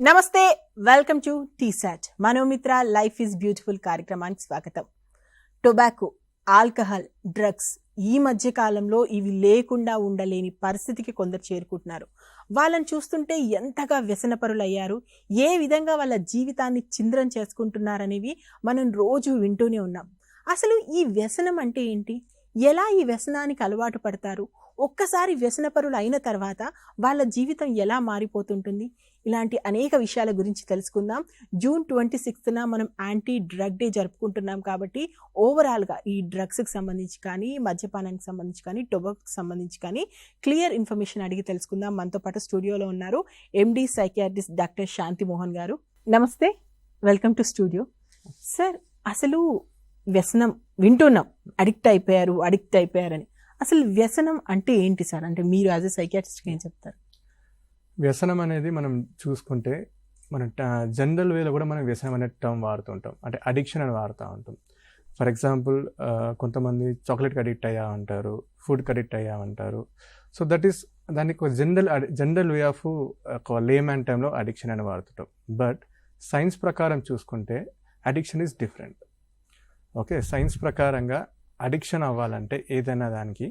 నమస్తే, welcome to T-SAT Manomitra life is beautiful కార్యక్రమానికి స్వాగతం. టొబాకో, ఆల్కహాల్, డ్రగ్స్ ఈ మధ్య కాలంలో ఇవి లేకుండా ఉండలేని పరిస్థితికి కొందరు చేరుకుంటున్నారు. వాళ్ళని చూస్తుంటే ఎంతగా వ్యసనపరులయ్యారు, ఏ విధంగా వాళ్ళ జీవితాన్ని చింద్రం చేసుకుంటున్నారనేవి మనం రోజు వింటూనే ఉన్నాం. అసలు ఈ వ్యసనం అంటే ఏంటి, ఎలా ఈ వ్యసనానికి అలవాటు పడతారు, ఒక్కసారి వ్యసనపరులు అయిన తర్వాత వాళ్ళ జీవితం ఎలా మారిపోతుంటుంది, ఇలాంటి అనేక విషయాల గురించి తెలుసుకుందాం. జూన్ 26న మనం యాంటీ డ్రగ్ డే జరుపుకుంటున్నాం కాబట్టి ఓవరాల్గా ఈ డ్రగ్స్కి సంబంధించి కానీ, మద్యపానానికి సంబంధించి కానీ, టొబాకోకి సంబంధించి కానీ క్లియర్ ఇన్ఫర్మేషన్ అడిగి తెలుసుకుందాం. మనతో పాటు స్టూడియోలో ఉన్నారు ఎండి సైకియాట్రిస్ట్ డాక్టర్ శాంతి మోహన్ గారు. నమస్తే, వెల్కమ్ టు స్టూడియో. సార్, అసలు వ్యసనం వింటున్నాం, అడిక్ట్ అయిపోయారని. అసలు వ్యసనం అంటే ఏంటి సార్? అంటే మీరు యాజ్ ఎ సైకియాట్రిస్ట్గా ఏం చెప్తారు? వ్యసనం అనేది మనం చూసుకుంటే మన జనరల్ వేలో కూడా మనం వ్యసనం అనే టర్మ్ వాడుతూ ఉంటాం, అంటే అడిక్షన్ అని వాడుతూ ఉంటాం. ఫర్ ఎగ్జాంపుల్ కొంతమంది చాక్లెట్కి అడిక్ట్ అయ్యా ఉంటారు, ఫుడ్కి అడిక్ట్ అయ్యా ఉంటారు. సో దట్ ఈస్ దానికి ఒక జనరల్ వే ఆఫ్ ఒక లేమ్యాన్ టైంలో అడిక్షన్ అని వాడుతుంటాం. బట్ సైన్స్ ప్రకారం చూసుకుంటే addiction is different. Okay, science ప్రకారంగా అడిక్షన్ అవ్వాలంటే ఏదైనా దానికి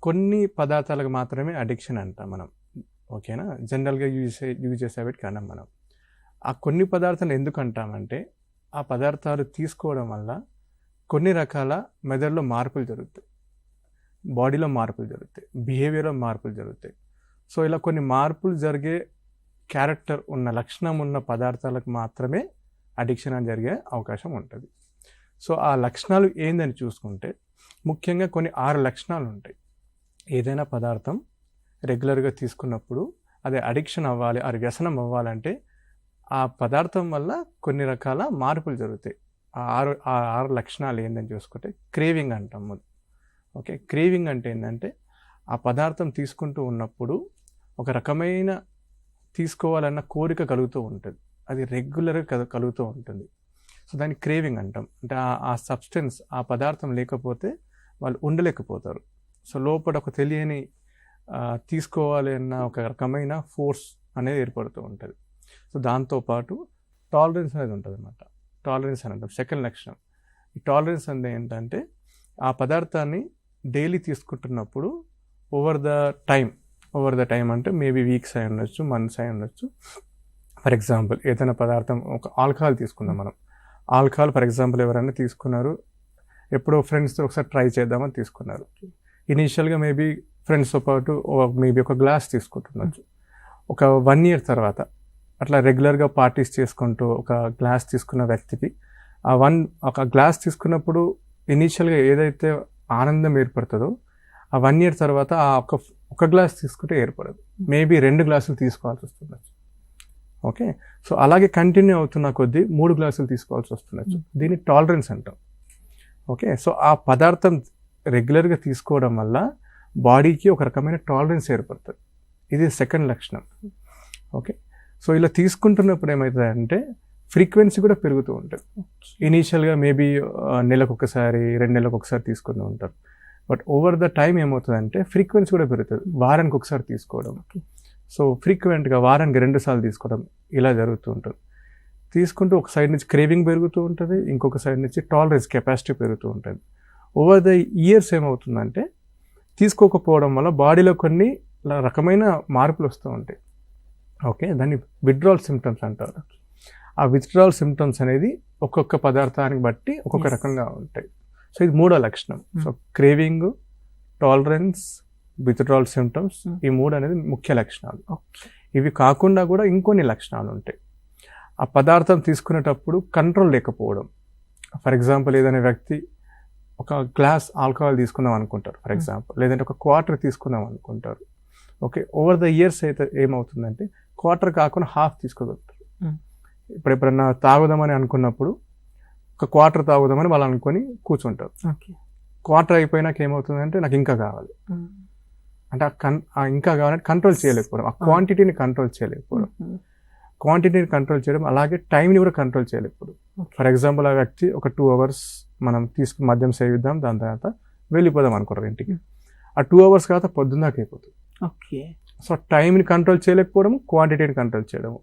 కొన్ని పదార్థాలకు మాత్రమే అడిక్షన్ అంటాం మనం. ఓకేనా, జనరల్గా యూజ్ చేసే వీటికి అన్నాం మనం. ఆ కొన్ని పదార్థాలు ఎందుకు అంటామంటే ఆ పదార్థాలు తీసుకోవడం వల్ల కొన్ని రకాల మెదడులో మార్పులు జరుగుతాయి, బాడీలో మార్పులు జరుగుతాయి, బిహేవియర్లో మార్పులు జరుగుతాయి. సో ఇలా కొన్ని మార్పులు జరిగే క్యారెక్టర్ ఉన్న లక్షణం ఉన్న పదార్థాలకు మాత్రమే అడిక్షన్ అని జరిగే అవకాశం ఉంటుంది. సో ఆ లక్షణాలు ఏందని చూసుకుంటే ముఖ్యంగా కొన్ని 6 లక్షణాలు ఉంటాయి. ఏదైనా పదార్థం రెగ్యులర్గా తీసుకున్నప్పుడు అది అడిక్షన్ అవ్వాలి, అది వ్యసనం అవ్వాలంటే ఆ పదార్థం వల్ల కొన్ని రకాల మార్పులు జరుగుతాయి. ఆ ఆరు లక్షణాలు ఏందని చూసుకుంటే క్రేవింగ్ అంటాం. ఓకే, క్రేవింగ్ అంటే ఏంటంటే ఆ పదార్థం తీసుకుంటూ ఉన్నప్పుడు ఒక రకమైన తీసుకోవాలన్న కోరిక కలుగుతూ ఉంటుంది, అది రెగ్యులర్గా కలుగుతూ ఉంటుంది. సో దాన్ని క్రేవింగ్ అంటాం. అంటే ఆ సబ్స్టెన్స్, ఆ పదార్థం లేకపోతే వాళ్ళు ఉండలేకపోతారు. సో లోపల ఒక తెలియని తీసుకోవాలి అన్న ఒక రకమైన ఫోర్స్ అనేది ఏర్పడుతూ ఉంటుంది. సో దాంతోపాటు టాలరెన్స్ అనేది ఉంటుంది అన్నమాట. టాలరెన్స్ అని అంటాం, సెకండ్ లక్షణం. ఈ టాలరెన్స్ అనేది ఏంటంటే ఆ పదార్థాన్ని డైలీ తీసుకుంటున్నప్పుడు ఓవర్ ద టైం అంటే మేబీ వీక్స్ అయి ఉండొచ్చు, మంత్స్ అయి ఉండొచ్చు. ఫర్ ఎగ్జాంపుల్ ఏదైనా పదార్థం, ఒక ఆల్కహాల్ తీసుకుందాం మనం. ఆల్కహాల్ ఫర్ ఎగ్జాంపుల్ ఎవరైనా తీసుకున్నారు, ఎప్పుడో ఫ్రెండ్స్తో ఒకసారి ట్రై చేద్దామని తీసుకున్నారు. ఇనీషియల్గా మేబీ ఫ్రెండ్స్తో పాటు మేబీ ఒక గ్లాస్ తీసుకుంటున్నచ్చు. ఒక 1 year తర్వాత అట్లా రెగ్యులర్గా పార్టీస్ చేసుకుంటూ ఒక గ్లాస్ తీసుకున్న వ్యక్తికి ఒక గ్లాస్ తీసుకున్నప్పుడు ఇనీషియల్గా ఏదైతే ఆనందం ఏర్పడుతుందో ఆ 1 year తర్వాత ఆ ఒక గ్లాస్ తీసుకుంటే ఏర్పడదు, మేబీ 2 గ్లాసులు తీసుకోవాల్సి వస్తుండొచ్చు. ఓకే, సో అలాగే కంటిన్యూ అవుతున్న కొద్దీ 3 గ్లాసులు తీసుకోవాల్సి వస్తుండొచ్చు. దీన్ని టాలరెన్స్ అంటాం. ఓకే, సో ఆ పదార్థం రెగ్యులర్గా తీసుకోవడం వల్ల బాడీకి ఒక రకమైన టాలరెన్స్ ఏర్పడుతుంది. ఇది సెకండ్ లక్షణం. ఓకే, సో ఇలా తీసుకుంటున్నప్పుడు ఏమవుతుందంటే ఫ్రీక్వెన్సీ కూడా పెరుగుతూ ఉంటుంది. ఇనీషియల్గా మేబీ నెలకు ఒకసారి, 2 నెలలకు ఒకసారి తీసుకుంటూ ఉంటారు. బట్ ఓవర్ ద టైం ఏమవుతుందంటే ఫ్రీక్వెన్సీ కూడా పెరుగుతుంది, వారానికి ఒకసారి తీసుకోవడం. సో ఫ్రీక్వెంట్గా వారానికి 2 సార్లు తీసుకోవడం ఇలా జరుగుతూ ఉంటుంది. తీసుకుంటూ ఒక సైడ్ నుంచి క్రేవింగ్ పెరుగుతూ ఉంటుంది, ఇంకొక సైడ్ నుంచి టాలరెన్స్ కెపాసిటీ పెరుగుతూ ఉంటుంది. ఓవర్ ద ఇయర్స్ ఏమవుతుందంటే తీసుకోకపోవడం వల్ల బాడీలో కొన్ని రకమైన మార్పులు వస్తూ ఉంటాయి. ఓకే, దాన్ని విత్డ్రాల్ సిమ్టమ్స్ అంటారు. ఆ విత్డ్రాల్ సిమ్టమ్స్ అనేది ఒక్కొక్క పదార్థానికి బట్టి ఒక్కొక్క రకంగా ఉంటాయి. సో ఇది 3వ లక్షణం. So craving, tolerance, withdrawal symptoms, ఈ 3 అనేది ముఖ్య లక్షణాలు. ఇవి కాకుండా కూడా ఇంకొన్ని లక్షణాలు ఉంటాయి. ఆ పదార్థం తీసుకునేటప్పుడు కంట్రోల్ లేకపోవడం. ఫర్ ఎగ్జాంపుల్ ఏదైనా వ్యక్తి ఒక గ్లాస్ ఆల్కహాల్ తీసుకుందాం అనుకుంటారు ఫర్ ఎగ్జాంపుల్, లేదంటే ఒక క్వార్టర్ తీసుకుందాం అనుకుంటారు. ఓకే, ఓవర్ ద ఇయర్స్ అయితే ఏమవుతుందంటే క్వార్టర్ కాకుండా హాఫ్ తీసుకోగలుగుతారు. ఇప్పుడు ఎప్పుడన్నా తాగుదామని అనుకున్నప్పుడు ఒక క్వార్టర్ తాగుదామని వాళ్ళు అనుకొని కూర్చుంటారు. క్వార్టర్ అయిపోయినాక ఏమవుతుందంటే నాకు ఇంకా కావాలి అంటే ఇంకా కావాలంటే కంట్రోల్ చేయలేకపోవడం, ఆ క్వాంటిటీని కంట్రోల్ చేయలేకపోవడం. క్వాంటిటీని కంట్రోల్ చేయడం, అలాగే టైంని కూడా కంట్రోల్ చేయలేకపోవడం. ఫర్ ఎగ్జాంపుల్ ఆ వ్యక్తి ఒక 2 hours మనం మద్యం సేవిద్దాం, దాని తర్వాత వెళ్ళిపోదాం అనుకుంటారు ఇంటికి. ఆ 2 hours తర్వాత పొద్దున్నాక అయిపోతుంది. ఓకే, సో టైంని కంట్రోల్ చేయలేకపోవడం, క్వాంటిటీని కంట్రోల్ చేయడము.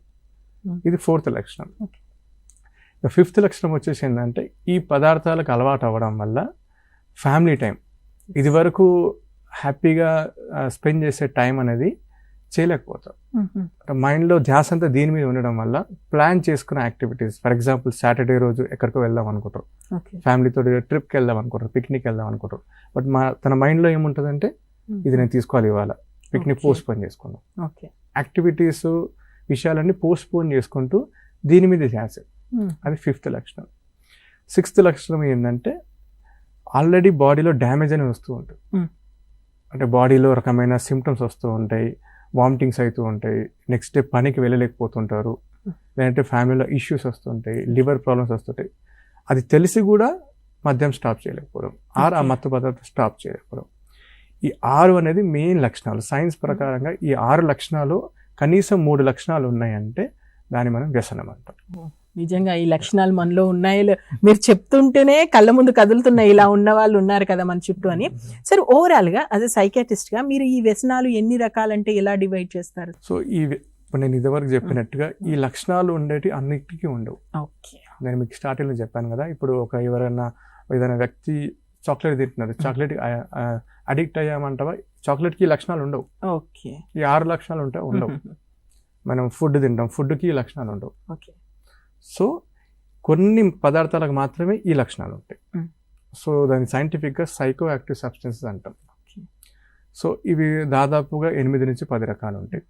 ఇది 4th లక్షణం. Okay. 5th లక్షణం వచ్చేసి ఏంటంటే ఈ పదార్థాలకు అలవాటు అవ్వడం వల్ల ఫ్యామిలీ టైం ఇది వరకు హ్యాపీగా స్పెండ్ చేసే టైం అనేది చేయలేకపోతాం. మైండ్లో ధ్యాస అంతా దీని మీద ఉండడం వల్ల ప్లాన్ చేసుకున్న యాక్టివిటీస్, ఫర్ ఎగ్జాంపుల్ సాటర్డే రోజు ఎక్కడికో వెళ్దాం అనుకుంటారు, ఫ్యామిలీతో ట్రిప్కి వెళ్దాం అనుకుంటారు, పిక్నిక్ వెళ్దాం అనుకుంటారు. బట్ తన మైండ్లో ఏముంటుందంటే ఇది నేను తీసుకోవాలి ఇవాళ, పిక్నిక్ పోస్ట్పోన్ చేసుకున్నాం. యాక్టివిటీస్ విషయాలన్నీ పోస్ట్పోన్ చేసుకుంటూ దీని మీద ధ్యాస, అది 5th లక్షణం. 6th లక్షణం ఏంటంటే ఆల్రెడీ బాడీలో డ్యామేజ్ అనేది వస్తూ ఉంటుంది. అంటే బాడీలో రకమైన సిమ్టమ్స్ వస్తూ ఉంటాయి, వామిటింగ్స్ అవుతూ ఉంటాయి, నెక్స్ట్ డే పనికి వెళ్ళలేకపోతుంటారు, లేదంటే ఫ్యామిలీలో ఇష్యూస్ వస్తుంటాయి, లివర్ ప్రాబ్లమ్స్ వస్తుంటాయి. అది తెలిసి కూడా మద్యం స్టాప్ చేయలేకపోవడం, ఆ మత్తు పదార్థం స్టాప్ చేయలేకపోవడం. ఈ 6 అనేది మెయిన్ లక్షణాలు. సైన్స్ ప్రకారంగా ఈ 6 లక్షణాలు కనీసం 3 లక్షణాలు ఉన్నాయంటే దాన్ని మనం వ్యసనం అంటాం. నిజంగా ఈ లక్షణాలు మనలో ఉన్నాయి, మీరు చెప్తుంటేనే కళ్ళ ముందు కదులుతున్నాయి, ఇలా ఉన్న వాళ్ళు ఉన్నారు కదా మన చుట్టూ అని. సరే, ఓవరాల్ గా యాజ్ ఎ సైకాట్రిస్ట్ గా మీరు ఈ వ్యసనాలు ఎన్ని రకాలంటే ఎలా డివైడ్ చేస్తారు? సో ఇప్పుడు నేను ఇదివరకు చెప్పినట్టుగా ఈ లక్షణాలు ఉండేటి అన్నిటికీ ఉండవు. ఓకే, నేను మీకు స్టార్టింగ్ లో చెప్పాను కదా, ఇప్పుడు ఏదైనా వ్యక్తి చాక్లెట్ తింటున్నారు, చాక్లెట్ అడిక్ట్ అయ్యామంటావా, చాక్లెట్కి ఈ లక్షణాలు ఉండవు. ఓకే, ఈ 6 లక్షణాలు ఉంటాయి ఉండవు. మనం ఫుడ్ తింటాం, ఫుడ్కి ఈ లక్షణాలు ఉండవు. ఓకే, సో కొన్ని పదార్థాలకు మాత్రమే ఈ లక్షణాలు ఉంటాయి. సో దాన్ని సైంటిఫిక్గా సైకో యాక్టివ్ సబ్స్టెన్సెస్ అంటాం. సో ఇవి దాదాపుగా 8 నుంచి 10 రకాలు ఉంటాయి.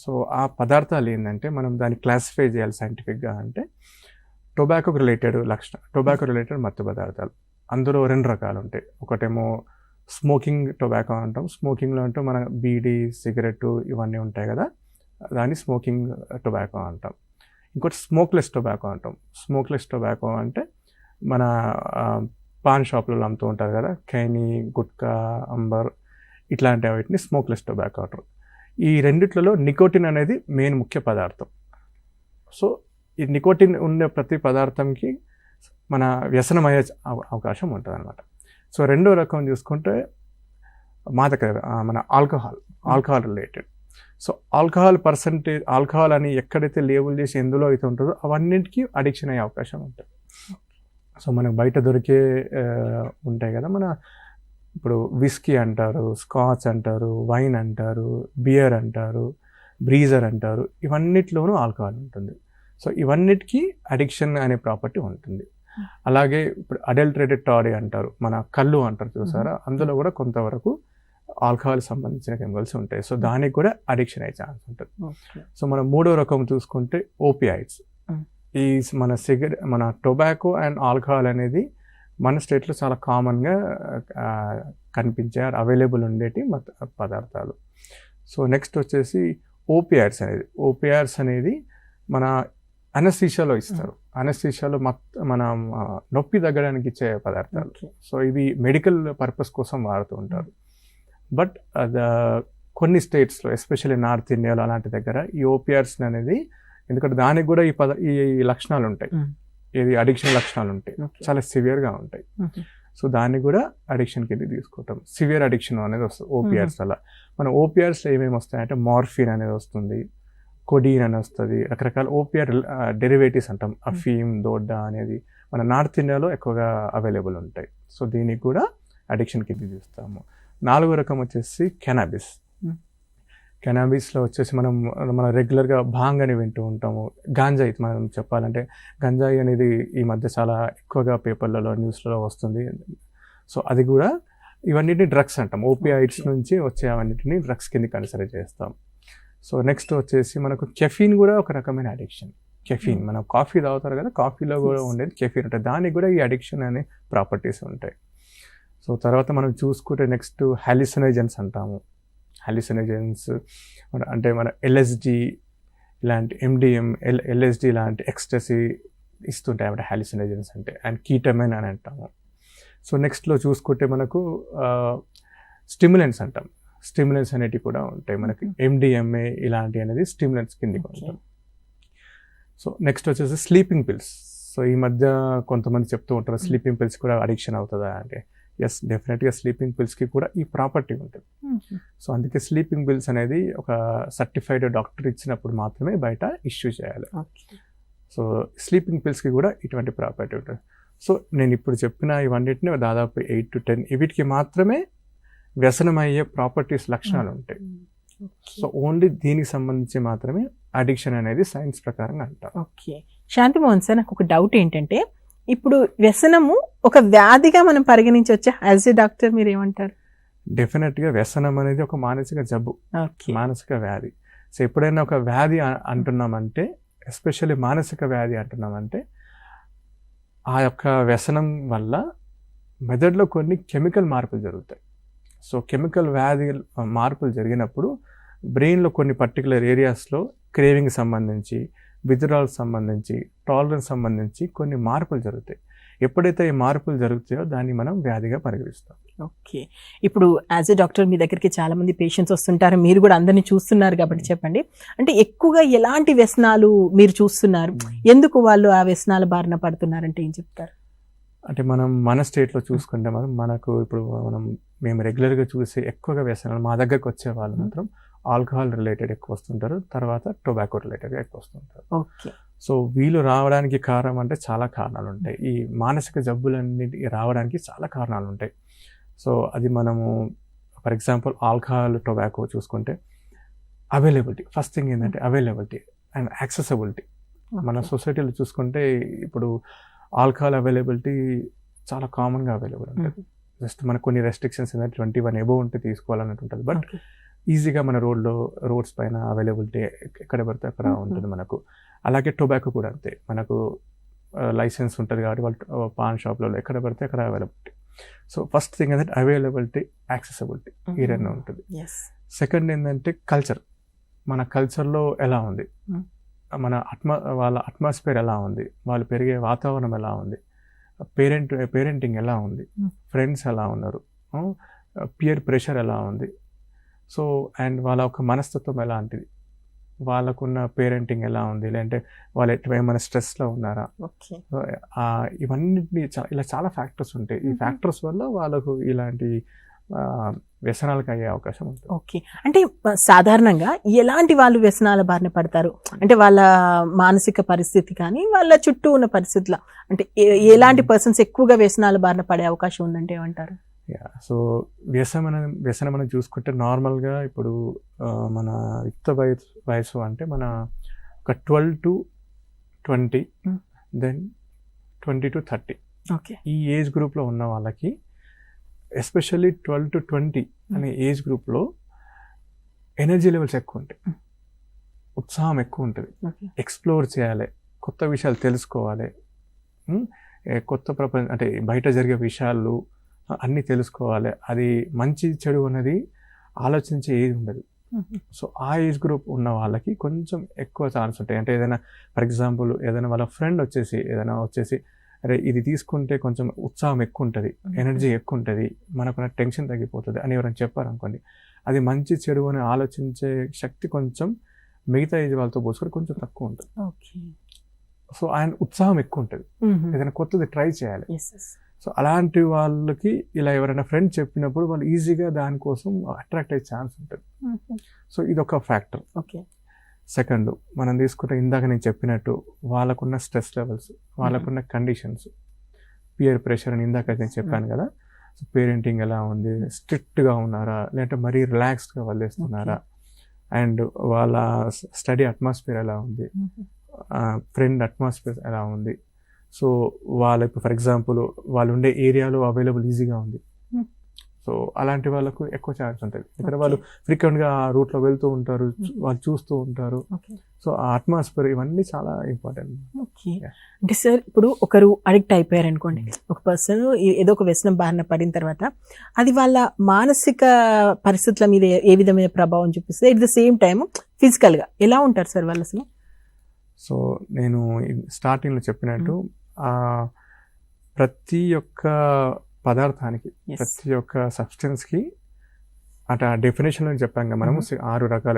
సో ఆ పదార్థాలు ఏంటంటే మనం దాన్ని క్లాసిఫై చేయాలి సైంటిఫిక్గా అంటే టొబాకోకి రిలేటెడ్ టొబాకో రిలేటెడ్ మత్తు పదార్థాలు. అందులో 2 రకాలు ఉంటాయి. ఒకటేమో స్మోకింగ్ టొబాకో అంటాం. స్మోకింగ్లో అంటే మన బీడీ, సిగరెట్ ఇవన్నీ ఉంటాయి కదా, దాన్ని స్మోకింగ్ టొబాకో అంటాం. ఇంకోటి స్మోక్లెస్ టొబాకో అంటాం. స్మోక్లెస్ టొబాకో అంటే మన పాన్ షాప్లలో అమ్ముతూ ఉంటారు కదా, ఖైనీ, గుట్కా, అంబర్ ఇట్లాంటి వాటిని స్మోక్లెస్ టొబాకో అంటారు. ఈ రెండిట్లలో నికోటిన్ అనేది మెయిన్ ముఖ్య పదార్థం. సో ఈ నికోటిన్ ఉన్న ప్రతి పదార్థంకి మన వ్యసనం అయ్యే అవకాశం ఉంటుంది అనమాట. సో 2వ రకం చూసుకుంటే మన ఆల్కహాల్ రిలేటెడ్. సో ఆల్కహాల్ అని ఎక్కడైతే లేబుల్ చేసి ఎందులో అయితే ఉంటుందో అవన్నిటికీ అడిక్షన్ అయ్యే అవకాశం ఉంటుంది. సో మనకు బయట దొరికే ఉంటాయి కదా, మన ఇప్పుడు విస్కీ అంటారు, స్కాచ్ అంటారు, వైన్ అంటారు, బియర్ అంటారు, బ్రీజర్ అంటారు, ఇవన్నిట్లోనూ ఆల్కహాల్ ఉంటుంది. సో ఇవన్నిటికీ అడిక్షన్ అనే ప్రాపర్టీ ఉంటుంది. అలాగే ఇప్పుడు అడల్టరేటెడ్ టాడీ అంటారు, మన కళ్ళు అంటారు చూసారా, అందులో కూడా కొంతవరకు ఆల్కహాల్ సంబంధించిన కెమికల్స్ ఉంటాయి. సో దానికి కూడా అడిక్షన్ అయ్యే ఛాన్స్ ఉంటుంది. సో మనం 3వ రకం చూసుకుంటే ఓపియాయిడ్స్. ఈ మన టొబాకో అండ్ ఆల్కహాల్ అనేది మన స్టేట్లో చాలా కామన్గా కనిపించే అవైలబుల్ ఉండేటి పదార్థాలు. సో నెక్స్ట్ వచ్చేసి ఓపియాయిడ్స్ అనేది మన అనస్థీషియాలో ఇస్తారు. అనస్థీషియాలో మన నొప్పి తగ్గడానికి ఇచ్చే పదార్థాలు. సో ఇవి మెడికల్ పర్పస్ కోసం వాడుతూ ఉంటారు. బట్ కొన్ని స్టేట్స్లో ఎస్పెషల్లీ నార్త్ ఇండియాలో అలాంటి దగ్గర ఈ ఓపియాయిడ్స్ అనేది, ఎందుకంటే దానికి కూడా ఈ లక్షణాలు ఉంటాయి, ఇది అడిక్షన్ లక్షణాలు ఉంటాయి, చాలా సివియర్గా ఉంటాయి. సో దాన్ని కూడా అడిక్షన్ కింద తీసుకుంటాం. సివియర్ అడిక్షన్ అనేది వస్తుంది ఓపియాయిడ్స్ వల్ల. మన ఓపియాయిడ్స్లో ఏమేమి వస్తాయంటే మార్ఫిన్ అనేది వస్తుంది, కొడీన్ అని వస్తుంది, రకరకాల ఓపియాయిడ్ డెరివేటివ్స్ అంటాం, అఫీమ్, దోడ్డా అనేది మన నార్త్ ఇండియాలో ఎక్కువగా అవైలబుల్ ఉంటాయి. సో దీనికి కూడా అడిక్షన్ కింద తీస్తాము. 4వ రకం వచ్చేసి కెనాబిస్. కెనాబిస్లో వచ్చేసి మనం రెగ్యులర్గా భాంగ్ అని వింటూ ఉంటాము. గాంజాయి మనం చెప్పాలంటే గంజాయి అనేది ఈ మధ్య చాలా ఎక్కువగా పేపర్లలో, న్యూస్లలో వస్తుంది. సో అది కూడా ఇవన్నిటిని డ్రగ్స్ అంటాం. ఓపియాయిడ్స్ నుంచి వచ్చే అవన్నిటిని డ్రగ్స్ కింద కన్సిడర్ చేస్తాం. సో నెక్స్ట్ వచ్చేసి మనకు కెఫీన్ కూడా ఒక రకమైన అడిక్షన్. కెఫీన్ మనం కాఫీ తాగుతారు కదా, కాఫీలో కూడా ఉండేది కెఫీన్ ఉంటుంది. దానికి కూడా ఈ అడిక్షన్ అనే ప్రాపర్టీస్ ఉంటాయి. సో తర్వాత మనం చూసుకుంటే నెక్స్ట్ హాలిసినోజన్స్ అంటాము. హాలిసినోజన్స్ అంటే మన ఎల్ఎస్డి ఇలాంటి MDM, LSD లాంటి ఎక్స్టసీ ఇస్తుంటాయి అన్నమాట హాలిసినోజన్స్ అంటే. అండ్ కీటమైన్ అని అంటాము. సో నెక్స్ట్లో చూసుకుంటే మనకు స్టిమ్యులెంట్స్ అంటాం. స్టిమ్యులెంట్స్ అనేటివి కూడా ఉంటాయి మనకి. MDMA ఇలాంటి అనేది స్టిమ్యులెంట్స్ కిందకి ఉంటాం. సో నెక్స్ట్ వచ్చేసి స్లీపింగ్ పిల్స్. సో ఈ మధ్య కొంతమంది చెప్తూ ఉంటారు స్లీపింగ్ పిల్స్ కూడా అడిక్షన్ అవుతుందా అంటే. ఎస్, డెఫినెట్గా స్లీపింగ్ పిల్స్కి కూడా ఈ ప్రాపర్టీ ఉంటుంది. సో అందుకే స్లీపింగ్ పిల్స్ అనేది ఒక సర్టిఫైడ్ డాక్టర్ ఇచ్చినప్పుడు మాత్రమే బయట ఇష్యూ చేయాలి. సో స్లీపింగ్ పిల్స్కి కూడా ఇటువంటి ప్రాపర్టీ ఉంటుంది. సో నేను ఇప్పుడు చెప్పిన ఇవన్నిటిని దాదాపు 8 to 10 వీటికి మాత్రమే వ్యసనమయ్యే ప్రాపర్టీస్ లక్షణాలు ఉంటాయి. సో ఓన్లీ దీనికి సంబంధించి మాత్రమే అడిక్షన్ అనేది సైన్స్ ప్రకారంగా అంటారు. ఓకే, శాంతిమోహన్ సార్, నాకు ఒక డౌట్ ఏంటంటే, ఇప్పుడు వ్యసనము ఒక వ్యాధిగా మనం పరిగణించవచ్చా? యాజ్ ఏ డాక్టర్ మీరు ఏమంటారు? డెఫినెట్గా వ్యసనం అనేది ఒక మానసిక జబ్బు, మానసిక వ్యాధి. సో ఎప్పుడైనా ఒక వ్యాధి అంటున్నామంటే, ఎస్పెషల్లీ మానసిక వ్యాధి అంటున్నామంటే, ఆ యొక్క వ్యసనం వల్ల మెదడులో కొన్ని కెమికల్ మార్పులు జరుగుతాయి. సో కెమికల్ వ్యాధి మార్పులు జరిగినప్పుడు బ్రెయిన్లో కొన్ని పర్టికులర్ ఏరియాస్లో క్రేవింగ్ సంబంధించి, విత్డ్రాల్ సంబంధించి, టాలరెన్స్ సంబంధించి కొన్ని మార్పులు జరుగుతాయి. ఎప్పుడైతే ఈ మార్పులు జరుగుతాయో దాన్ని మనం వ్యాధిగా పరిగణిస్తాం. ఓకే, ఇప్పుడు యాజ్ ఏ డాక్టర్ మీ దగ్గరికి చాలా మంది పేషెంట్స్ వస్తుంటారు, మీరు కూడా అందరినీ చూస్తున్నారు కాబట్టి చెప్పండి, అంటే ఎక్కువగా ఎలాంటి వ్యసనాలు మీరు చూస్తున్నారు, ఎందుకు వాళ్ళు ఆ వ్యసనాల బారిన పడుతున్నారంటే ఏం చెప్తారు? అంటే మనం మన స్టేట్లో చూసుకుంటే మనకు ఇప్పుడు మేము రెగ్యులర్గా చూసే ఎక్కువగా వ్యసనాలు మా దగ్గరకు వచ్చే వాళ్ళు మాత్రం ఆల్కహాల్ రిలేటెడ్ ఎక్కువ వస్తుంటారు, తర్వాత టొబాకో రిలేటెడ్గా ఎక్కువ వస్తుంటారు. ఓకే, సో వీళ్ళు రావడానికి కారణం అంటే చాలా కారణాలు ఉంటాయి. ఈ మానసిక జబ్బులన్నిటి రావడానికి చాలా కారణాలు ఉంటాయి. సో అది మనము ఫర్ ఎగ్జాంపుల్ ఆల్కహాల్, టొబాకో చూసుకుంటే అవైలబిలిటీ, ఫస్ట్ థింగ్ ఏంటంటే అవైలబిలిటీ అండ్ యాక్సెసిబిలిటీ. మన సొసైటీలో చూసుకుంటే ఇప్పుడు ఆల్కహాల్ అవైలబిలిటీ చాలా కామన్గా అవైలబుల్ ఉంటుంది. జస్ట్ మనకు కొన్ని రెస్ట్రిక్షన్స్ ఏంటంటే 21 ఎబో ఉంటే తీసుకోవాలన్నట్టు ఉంటుంది. బట్ ఈజీగా మన రోడ్స్ పైన అవైలబిలిటీ ఎక్కడ పడితే అక్కడ ఉంటుంది మనకు. అలాగే టొబాకో కూడా అంతే, మనకు లైసెన్స్ ఉంటుంది కాబట్టి వాళ్ళు పాన్ షాప్లలో ఎక్కడ పడితే అక్కడ అవైలబిలిటీ. సో ఫస్ట్ థింగ్ ఏంటంటే అవైలబిలిటీ, యాక్సెసిబిలిటీ, ఈ రెండు ఉంటుంది. సెకండ్ ఏంటంటే కల్చర్, మన కల్చర్లో ఎలా ఉంది, మన వాళ్ళ అట్మాస్ఫియర్ ఎలా ఉంది, వాళ్ళు పెరిగే వాతావరణం ఎలా ఉంది, పేరెంటింగ్ ఎలా ఉంది, ఫ్రెండ్స్ ఎలా ఉన్నారు, పియర్ ప్రెషర్ ఎలా ఉంది, సో అండ్ వాళ్ళ ఒక మనస్తత్వం ఎలాంటిది, వాళ్ళకున్న పేరెంటింగ్ ఎలా ఉంది, లేదంటే వాళ్ళు ఏమైనా స్ట్రెస్లో ఉన్నారా, ఇవన్నీ ఇలా చాలా ఫ్యాక్టర్స్ ఉంటాయి. ఈ ఫ్యాక్టర్స్ వల్ల వాళ్ళకు ఇలాంటి వ్యసనాలకు అయ్యే అవకాశం ఉంటుంది. ఓకే, అంటే సాధారణంగా ఎలాంటి వాళ్ళు వ్యసనాల బారిన పడతారు అంటే వాళ్ళ మానసిక పరిస్థితి కానీ వాళ్ళ చుట్టూ ఉన్న పరిస్థితుల అంటే ఎలాంటి పర్సన్స్ ఎక్కువగా వ్యసనాల బారిన పడే అవకాశం ఉందంటే ఏమంటారు? సో వ్యసనం అని చూసుకుంటే నార్మల్గా ఇప్పుడు మన యుక్త వయసు అంటే మన ఒక 12 to 20, దెన్ 20 to 30, ఓకే, ఈ ఏజ్ గ్రూప్లో ఉన్న వాళ్ళకి ఎస్పెషల్లీ 12 to 20 అనే ఏజ్ గ్రూప్లో ఎనర్జీ లెవెల్స్ ఎక్కువ ఉంటాయి, ఉత్సాహం ఎక్కువ ఉంటుంది, ఎక్స్ప్లోర్ చేయాలి, కొత్త విషయాలు తెలుసుకోవాలి, కొత్త ప్రపంచం అంటే బయట జరిగే విషయాలు అన్నీ తెలుసుకోవాలి. అది మంచి చెడు అనేది ఆలోచించే ఏజ్ ఉండదు. సో ఆ ఏజ్ గ్రూప్ ఉన్న వాళ్ళకి కొంచెం ఎక్కువ ఛాన్స్ ఉంటాయి. అంటే ఏదైనా ఫర్ ఎగ్జాంపుల్ ఏదైనా వాళ్ళ ఫ్రెండ్ వచ్చేసి అరే ఇది తీసుకుంటే కొంచెం ఉత్సాహం ఎక్కువ ఉంటుంది, ఎనర్జీ ఎక్కువ ఉంటుంది, మనకున్న టెన్షన్ తగ్గిపోతుంది అని ఎవరైనా చెప్పారనుకోండి, అది మంచి చెడు అని ఆలోచించే శక్తి కొంచెం మిగతా ఏజ్ వాళ్ళతో పోసుకొని కొంచెం తక్కువ ఉంటుంది. సో ఆయన ఉత్సాహం ఎక్కువ ఉంటుంది, ఏదైనా కొత్తది ట్రై చేయాలి. సో అలాంటి వాళ్ళకి ఇలా ఎవరైనా ఫ్రెండ్ చెప్పినప్పుడు వాళ్ళు ఈజీగా దానికోసం అట్రాక్ట్ అయ్యే ఛాన్స్ ఉంటుంది. సో ఇదొక ఫ్యాక్టర్. సెకండ్ మనం తీసుకుంటే ఇందాక నేను చెప్పినట్టు వాళ్ళకున్న స్ట్రెస్ లెవెల్స్, వాళ్ళకున్న కండిషన్స్, పియర్ ప్రెషర్ అని ఇందాక నేను చెప్పాను కదా. సో పేరెంటింగ్ ఎలా ఉంది, స్ట్రిక్ట్గా ఉన్నారా లేదంటే మరీ రిలాక్స్డ్గా వదిలేస్తున్నారా, అండ్ వాళ్ళ స్టడీ అట్మాస్ఫియర్ ఎలా ఉంది, ఫ్రెండ్ అట్మాస్ఫియర్ ఎలా ఉంది, సో వాళ్ళకు ఫర్ ఎగ్జాంపుల్ వాళ్ళు ఉండే ఏరియాలో అవైలబుల్ ఈజీగా ఉంది. సో అలాంటి వాళ్ళకు ఎక్కువ ఛాన్స్ ఉంటుంది. ఇక్కడ వాళ్ళు ఫ్రీక్వెంట్గా ఆ రూట్లో వెళ్తూ ఉంటారు, వాళ్ళు చూస్తూ ఉంటారు. సో ఆ అట్మాస్ఫియర్ ఇవన్నీ చాలా ఇంపార్టెంట్. ఓకే, అంటే సార్ ఇప్పుడు ఒకరు అడిక్ట్ అయిపోయారు అనుకోండి, ఒక పర్సన్ ఏదో ఒక వ్యసనం బారిన పడిన తర్వాత అది వాళ్ళ మానసిక పరిస్థితుల మీద ఏ విధమైన ప్రభావం చూపిస్తుంది, ఎట్ ద సేమ్ టైమ్ ఫిజికల్గా ఎలా ఉంటారు సార్ వాళ్ళు అసలు? సో నేను స్టార్టింగ్లో చెప్పినట్టు ప్రతి ఒక్క పదార్థానికి, ప్రతి ఒక్క సబ్స్టెన్స్కి అటు ఆ డెఫినేషన్లో చెప్పాం కదా మనము 6 రకాల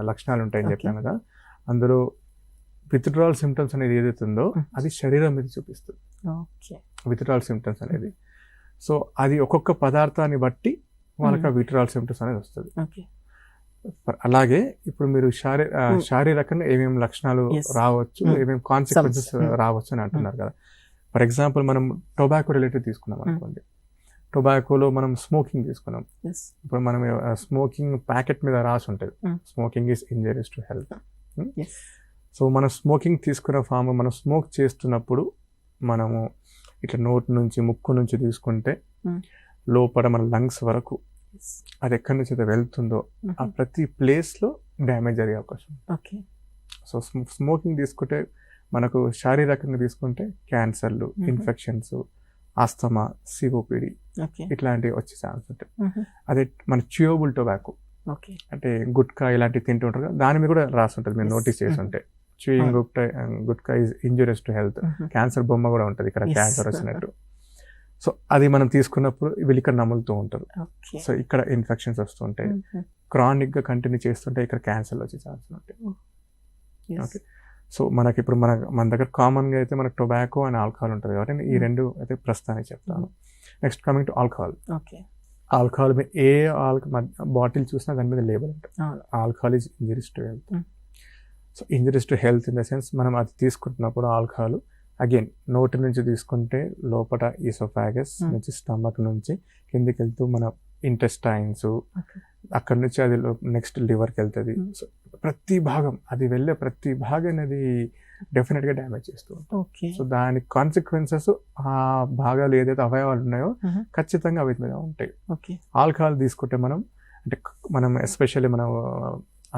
లక్షణాలు ఉంటాయని చెప్పాం కదా. అందులో విత్డ్రాల్ సిమ్టమ్స్ అనేది ఏదైతే ఉందో అది శరీరం మీద చూపిస్తుంది, విత్డ్రాల్ సిమ్టమ్స్ అనేది. సో అది ఒక్కొక్క పదార్థాన్ని బట్టి వాళ్ళకి ఆ విత్డ్రాల్ సిమ్టమ్స్ అనేది వస్తుంది. ఓకే. అలాగే ఇప్పుడు మీరు శారీరకంగా ఏమేమి లక్షణాలు రావచ్చు, ఏమేమి కాన్సిక్వెన్సెస్ రావచ్చు అని అంటున్నారు కదా. ఫర్ ఎగ్జాంపుల్ మనం టొబాకో రిలేటెడ్ తీసుకున్నాం అనుకోండి. టొబాకోలో మనం స్మోకింగ్ తీసుకున్నాం. ఇప్పుడు మనం స్మోకింగ్ ప్యాకెట్ మీద రాసి ఉంటుంది, smoking is injurious to health. So మనం స్మోకింగ్ తీసుకున్న ఫామ్, మనం స్మోక్ చేస్తున్నప్పుడు మనము ఇట్లా నోటి నుంచి ముక్కు నుంచి తీసుకుంటే లోపల మన లంగ్స్ వరకు అది ఎక్కడి నుంచి అయితే వెళ్తుందో ఆ ప్రతి ప్లేస్లో డ్యామేజ్ జరిగే అవకాశం ఉంది. సో స్మోకింగ్ తీసుకుంటే మనకు శారీరకంగా తీసుకుంటే క్యాన్సర్లు, ఇన్ఫెక్షన్స్, ఆస్తమా, సిఓపిడి ఇట్లాంటివి వచ్చే ఛాన్స్ ఉంటాయి. అదే మన చ్యూయబుల్ టొబాకో అంటే గుట్కా ఇలాంటివి తింటూ ఉంటారు కదా, దాని మీద కూడా రాసి ఉంటుంది, మీరు నోటీస్ చేసి ఉంటే. Chewing gutka is injurious to health. Cancer బొమ్మ కూడా ఉంటుంది ఇక్కడ, క్యాన్సర్ వచ్చినట్టు. సో అది మనం తీసుకున్నప్పుడు వీళ్ళు ఇక్కడ నములుతూ ఉంటారు. సో ఇక్కడ ఇన్ఫెక్షన్స్ వస్తుంటాయి. క్రానిక్ గా కంటిన్యూ చేస్తుంటే ఇక్కడ క్యాన్సర్లు వచ్చే ఛాన్స్ ఉంటాయి. ఓకే. సో మనకి ఇప్పుడు మన దగ్గర కామన్ గా అయితే మనకు టొబాకో అండ్ ఆల్కహాల్ ఉంటుంది కాబట్టి నేను ఈ రెండు అయితే ప్రస్తుతానికి చెప్తాను. Next coming to alcohol. Alcohol మీద ఏ బాటిల్ చూసినా దాని మీద లేబుల్ ఉంటుంది, alcohol is injuries to health. So injuries to health in the sense మనం అది తీసుకుంటున్నప్పుడు ఆల్కహాల్ అగైన్ నోటి నుంచి తీసుకుంటే లోపల ఈసోఫాగస్ నుంచి స్టమక్ నుంచి కిందికి వెళ్తూ మన ఇంటెస్టైన్స్, అక్కడ నుంచి అది నెక్స్ట్ లివర్కి వెళ్తుంది. సో ప్రతి భాగం అది వెళ్ళే ప్రతి భాగం అది డెఫినెట్ గా డ్యామేజ్ చేస్తూ ఉంటుంది. సో దాని కాన్సిక్వెన్సెస్ ఆ భాగాలు ఏదైతే అవయవాలు ఉన్నాయో ఖచ్చితంగా అవి మీద ఉంటాయి. ఆల్కహాల్ తీసుకుంటే మనం ఎస్పెషల్లీ మనం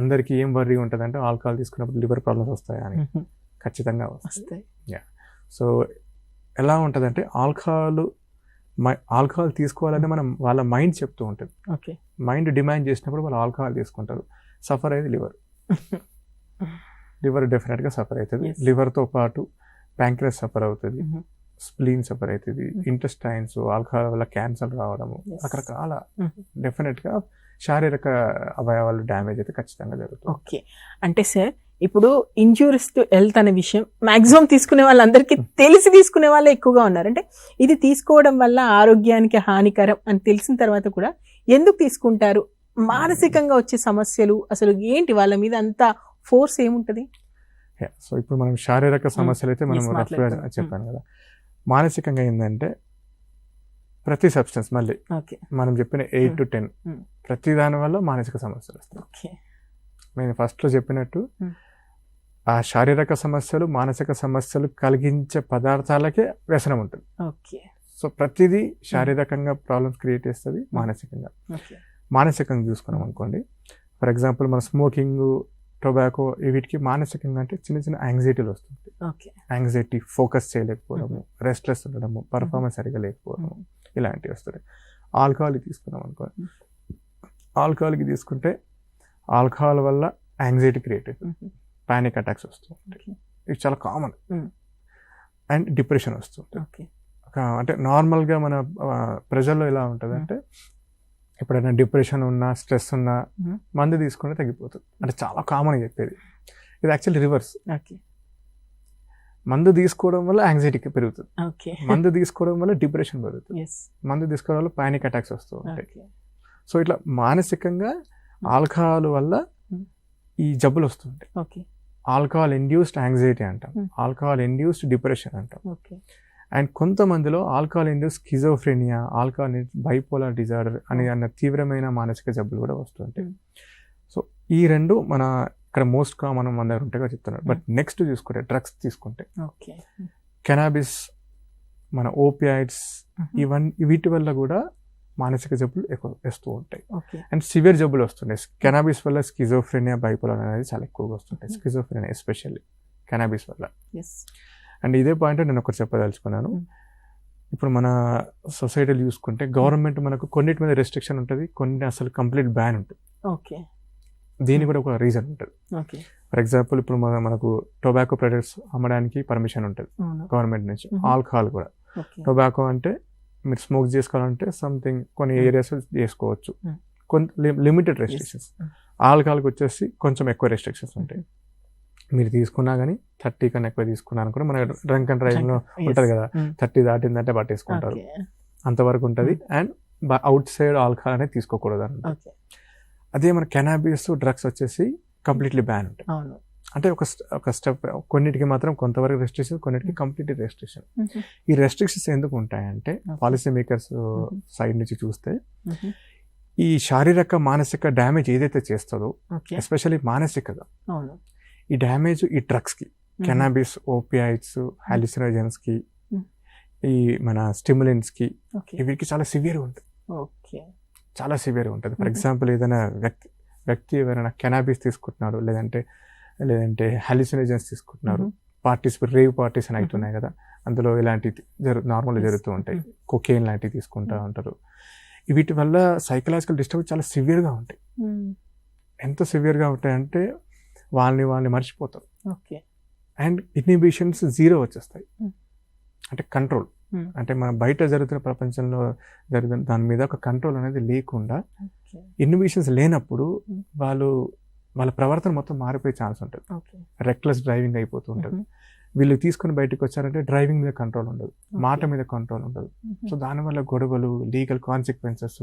అందరికీ ఏం వర్రీ ఉంటుంది అంటే ఆల్కహాల్ తీసుకున్నప్పుడు లివర్ ప్రాబ్లమ్స్ వస్తాయా అని. ఖచ్చితంగా వస్తాయి. సో ఎలా ఉంటుంది అంటే ఆల్కహాల్ తీసుకోవాలని వాళ్ళ మైండ్ చెప్తూ ఉంటుంది. మైండ్ డిమాండ్ చేసినప్పుడు వాళ్ళు ఆల్కహాల్ తీసుకుంటారు. సఫర్ అయ్యేది లివర్ డెఫినెట్గా సఫర్ అవుతుంది. లివర్తో పాటు ప్యాంక్రస్ సఫర్ అవుతుంది, స్ప్లీన్ సఫర్ అవుతుంది, ఇంటెస్టైన్స్, ఆల్కహాల్ వల్ల క్యాన్సర్ రావడము, రకరకాల డెఫినెట్గా శారీరక అవయవాలు డ్యామేజ్ అయితే ఖచ్చితంగా జరుగుతుంది. ఓకే. అంటే సార్ ఇప్పుడు ఇంజూరీస్ టు హెల్త్ అనే విషయం మాక్సిమం తీసుకునే వాళ్ళందరికీ తెలిసి తీసుకునే వాళ్ళే ఎక్కువగా ఉన్నారు. అంటే ఇది తీసుకోవడం వల్ల ఆరోగ్యానికి హానికరం అని తెలిసిన తర్వాత కూడా ఎందుకు తీసుకుంటారు? మానసికంగా వచ్చే సమస్యలు అసలు ఏంటి, వాళ్ళ మీద అంత ఫోర్స్ ఏముంటది? సో ఇప్పుడు మనం శారీరక సమస్యలు అయితే మనం చెప్పాను కదా. మానసికంగా ఏంటంటే ప్రతి సబ్స్టెన్స్ మళ్ళీ మనం చెప్పిన 8 to 10 ప్రతి దాని వల్ల మానసిక సమస్యలు వస్తాయి. నేను ఫస్ట్లో చెప్పినట్టు ఆ శారీరక సమస్యలు, మానసిక సమస్యలు కలిగించే పదార్థాలకే వ్యసనం ఉంటుంది. సో ప్రతిదీ శారీరకంగా ప్రాబ్లమ్స్ క్రియేట్ చేస్తుంది, మానసికంగా చూసుకున్నాం అనుకోండి. ఫర్ ఎగ్జాంపుల్ మన స్మోకింగ్, టొబాకో వీటికి మానసికంగా అంటే చిన్న చిన్న యాంగ్జైటీలు వస్తుంటాయి. యాంగ్జైటీ, ఫోకస్ చేయలేకపోవడము, రెస్ట్లెస్ ఉండడము, పర్ఫార్మెన్స్ సరిగా లేకపోవడము, ఇలాంటివి వస్తాయి. ఆల్కహాల్కి తీసుకున్నాం అనుకోండి, ఆల్కహాల్కి తీసుకుంటే ఆల్కహాల్ వల్ల యాంగ్జైటీ క్రియేట్ అవుతుంది, పానిక్ అటాక్స్ వస్తూ ఉంటాయి. ఇవి చాలా కామన్. అండ్ డిప్రెషన్ వస్తుంది. అంటే నార్మల్గా మన ప్రజల్లో ఎలా ఉంటుంది అంటే ఎప్పుడైనా డిప్రెషన్ ఉన్నా, స్ట్రెస్ ఉన్నా మందు తీసుకుంటే తగ్గిపోతుంది. అంటే చాలా కామన్ చెప్పేది. ఇది యాక్చువల్లీ రివర్స్. మందు తీసుకోవడం వల్ల యాంగ్జైటీ పెరుగుతుంది, మందు తీసుకోవడం వల్ల డిప్రెషన్ పెరుగుతుంది, మందు తీసుకోవడం వల్ల పానిక్ అటాక్స్ వస్తూ ఉంటాయి. సో ఇట్లా మానసికంగా ఆల్కహాల్ వల్ల ఈ జబ్బులు వస్తుంటాయి. ఆల్కహాల్ ఇండ్యూస్డ్ యాంగ్జైటీ అంటాం, ఆల్కహాల్ ఇండ్యూస్డ్ డిప్రెషన్ అంటాం. అండ్ కొంతమందిలో alcohol induce schizophrenia, alcohol bipolar disorder అన్న తీవ్రమైన మానసిక జబ్బులు కూడా వస్తుంటాయి. సో ఈ రెండు మన ఇక్కడ మోస్ట్ కామన్ మన దగ్గర ఉంటాయి చెప్తున్నారు. బట్ నెక్స్ట్ చూసుకుంటే డ్రగ్స్ తీసుకుంటే కెనాబిస్, మన ఓపియాయిడ్స్, వీటి వల్ల కూడా మానసిక జబ్బులు ఎక్కువ వస్తూ ఉంటాయి. అండ్ సివియర్ జబ్బులు వస్తుంటాయి. కెనాబిస్ వల్ల స్కిజోఫ్రెనియా, బైపోలార్ అనేది చాలా ఎక్కువగా వస్తుంటాయి. స్కిజోఫ్రెనియా ఎస్పెషల్లీ కెనాబిస్ వల్ల. అండ్ ఇదే పాయింట్ నేను ఒకటి చెప్పదలుచుకున్నాను. ఇప్పుడు మన సొసైటీలు చూసుకుంటే గవర్నమెంట్ మనకు కొన్నిటి మీద రెస్ట్రిక్షన్ ఉంటుంది, కొన్ని అసలు కంప్లీట్ బ్యాన్ ఉంటుంది. దీనికి కూడా ఒక రీజన్ ఉంటుంది. ఫర్ ఎగ్జాంపుల్ ఇప్పుడు మనకు టొబాకో ప్రొడక్ట్స్ అమ్మడానికి పర్మిషన్ ఉంటుంది గవర్నమెంట్ నుంచి. ఆల్కహాల్ కూడా, టొబాకో అంటే మీరు స్మోక్ చేసుకోవాలంటే సంథింగ్ కొన్ని ఏరియాస్ చేసుకోవచ్చు, కొంత లిమిటెడ్ రెస్ట్రిక్షన్స్. ఆల్కహాల్కి వచ్చేసి కొంచెం ఎక్కువ రెస్ట్రిక్షన్స్ ఉంటాయి. మీరు తీసుకున్నా కానీ 30 కన్నా ఎక్కువ తీసుకున్నాను కూడా మన డ్రంక్ అండ్ డ్రైవింగ్ లో ఉంటుంది కదా, 30 దాటిందంటే పట్టేసుకుంటారు. అంతవరకు ఉంటుంది. అండ్ అవుట్ సైడ్ ఆల్కహాల్ అనేది తీసుకోకూడదు అన్నమాట. ఓకే. అదే మన కెనాబిస్ డ్రగ్స్ వచ్చేసి కంప్లీట్లీ బ్యాన్ ఉంటాయి. అవును. అంటే ఒక స్టెప్, కొన్నిటికి మాత్రం కొంతవరకు రెస్ట్రిక్షన్, కొన్నిటికి కంప్లీట్లీ రెస్ట్రిక్షన్. ఈ రెస్ట్రిక్షన్స్ ఎందుకు ఉంటాయంటే పాలసీ మేకర్స్ సైడ్ నుంచి చూస్తే ఈ శారీరక మానసిక డ్యామేజ్ ఏదైతే చేస్తుందో, ఎస్పెషల్లీ మానసికగా అవును, ఈ డ్యామేజ్ ఈ డ్రగ్స్కి, కెనాబిస్, ఓపియాయిడ్స్, హాలిసినోజన్స్కి, ఈ మన స్టిమ్యులెంట్స్కి, వీటికి చాలా సివియర్గా ఉంటుంది. ఓకే, చాలా సివియర్గా ఉంటుంది. ఫర్ ఎగ్జాంపుల్ ఏదైనా వ్యక్తి ఎవరైనా కెనాబిస్ తీసుకుంటున్నారు, లేదంటే హాలిసినోజన్స్ తీసుకుంటున్నారు, పార్టీస్, రేవ్ పార్టీస్ అని అవుతున్నాయి కదా, అందులో ఇలాంటివి నార్మల్గా జరుగుతూ ఉంటాయి. కొకేన్ లాంటివి తీసుకుంటూ ఉంటారు. వీటి వల్ల సైకలాజికల్ డిస్టర్బ్ చాలా సివియర్గా ఉంటాయి. ఎంత సివియర్గా ఉంటాయంటే వాళ్ళని మర్చిపోతారు. ఓకే. అండ్ ఇన్హిబిషన్స్ జీరో వచ్చేస్తాయి. అంటే కంట్రోల్, అంటే మన బయట జరుగుతున్న ప్రపంచంలో జరుగుతున్న దాని మీద ఒక కంట్రోల్ అనేది లేకుండా, ఇన్హిబిషన్స్ లేనప్పుడు వాళ్ళ ప్రవర్తన మొత్తం మారిపోయే ఛాన్స్ ఉంటుంది. రెక్లెస్ డ్రైవింగ్ అయిపోతూ ఉంటుంది. వీళ్ళు తీసుకుని బయటకు వచ్చారంటే డ్రైవింగ్ మీద కంట్రోల్ ఉండదు, మాట మీద కంట్రోల్ ఉండదు. సో దానివల్ల గొడవలు, లీగల్ కాన్సిక్వెన్సెస్,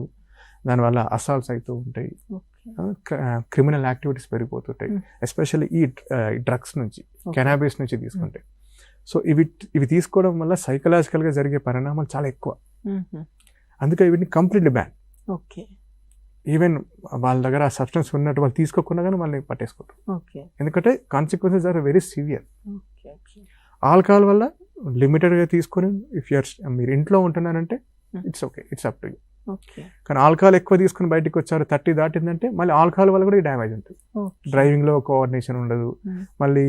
దానివల్ల అసాల్ట్స్ అవుతూ ఉంటాయి, క్రిమినల్ యాక్టివిటీస్ పెరిగిపోతుంటాయి. ఎస్పెషల్లీ ఈ డ్రగ్స్ నుంచి, కెనాబిస్ నుంచి తీసుకుంటే. సో ఇవి తీసుకోవడం వల్ల సైకలాజికల్గా జరిగే పరిణామాలు చాలా ఎక్కువ. అందుకే వీటిని కంప్లీట్లీ బ్యాన్. ఓకే. ఈవెన్ వాళ్ళ దగ్గర ఆ సబ్స్టెన్స్ ఉన్నట్టు వాళ్ళు తీసుకోకుండా కానీ వాళ్ళని పట్టేసుకుంటారు. ఎందుకంటే consequences are very severe. Alcohol వల్ల లిమిటెడ్గా తీసుకొని, మీరు ఇంట్లో ఉంటున్నారంటే it's okay, it's up to you. కానీ ఆల్కహాల్ ఎక్కువ తీసుకుని బయటకు వచ్చారు, 30 దాటిందంటే మళ్ళీ ఆల్కహాల్ వల్ల కూడా ఈ డ్యామేజ్ ఉంటుంది. డ్రైవింగ్లో కోఆర్డినేషన్ ఉండదు, మళ్ళీ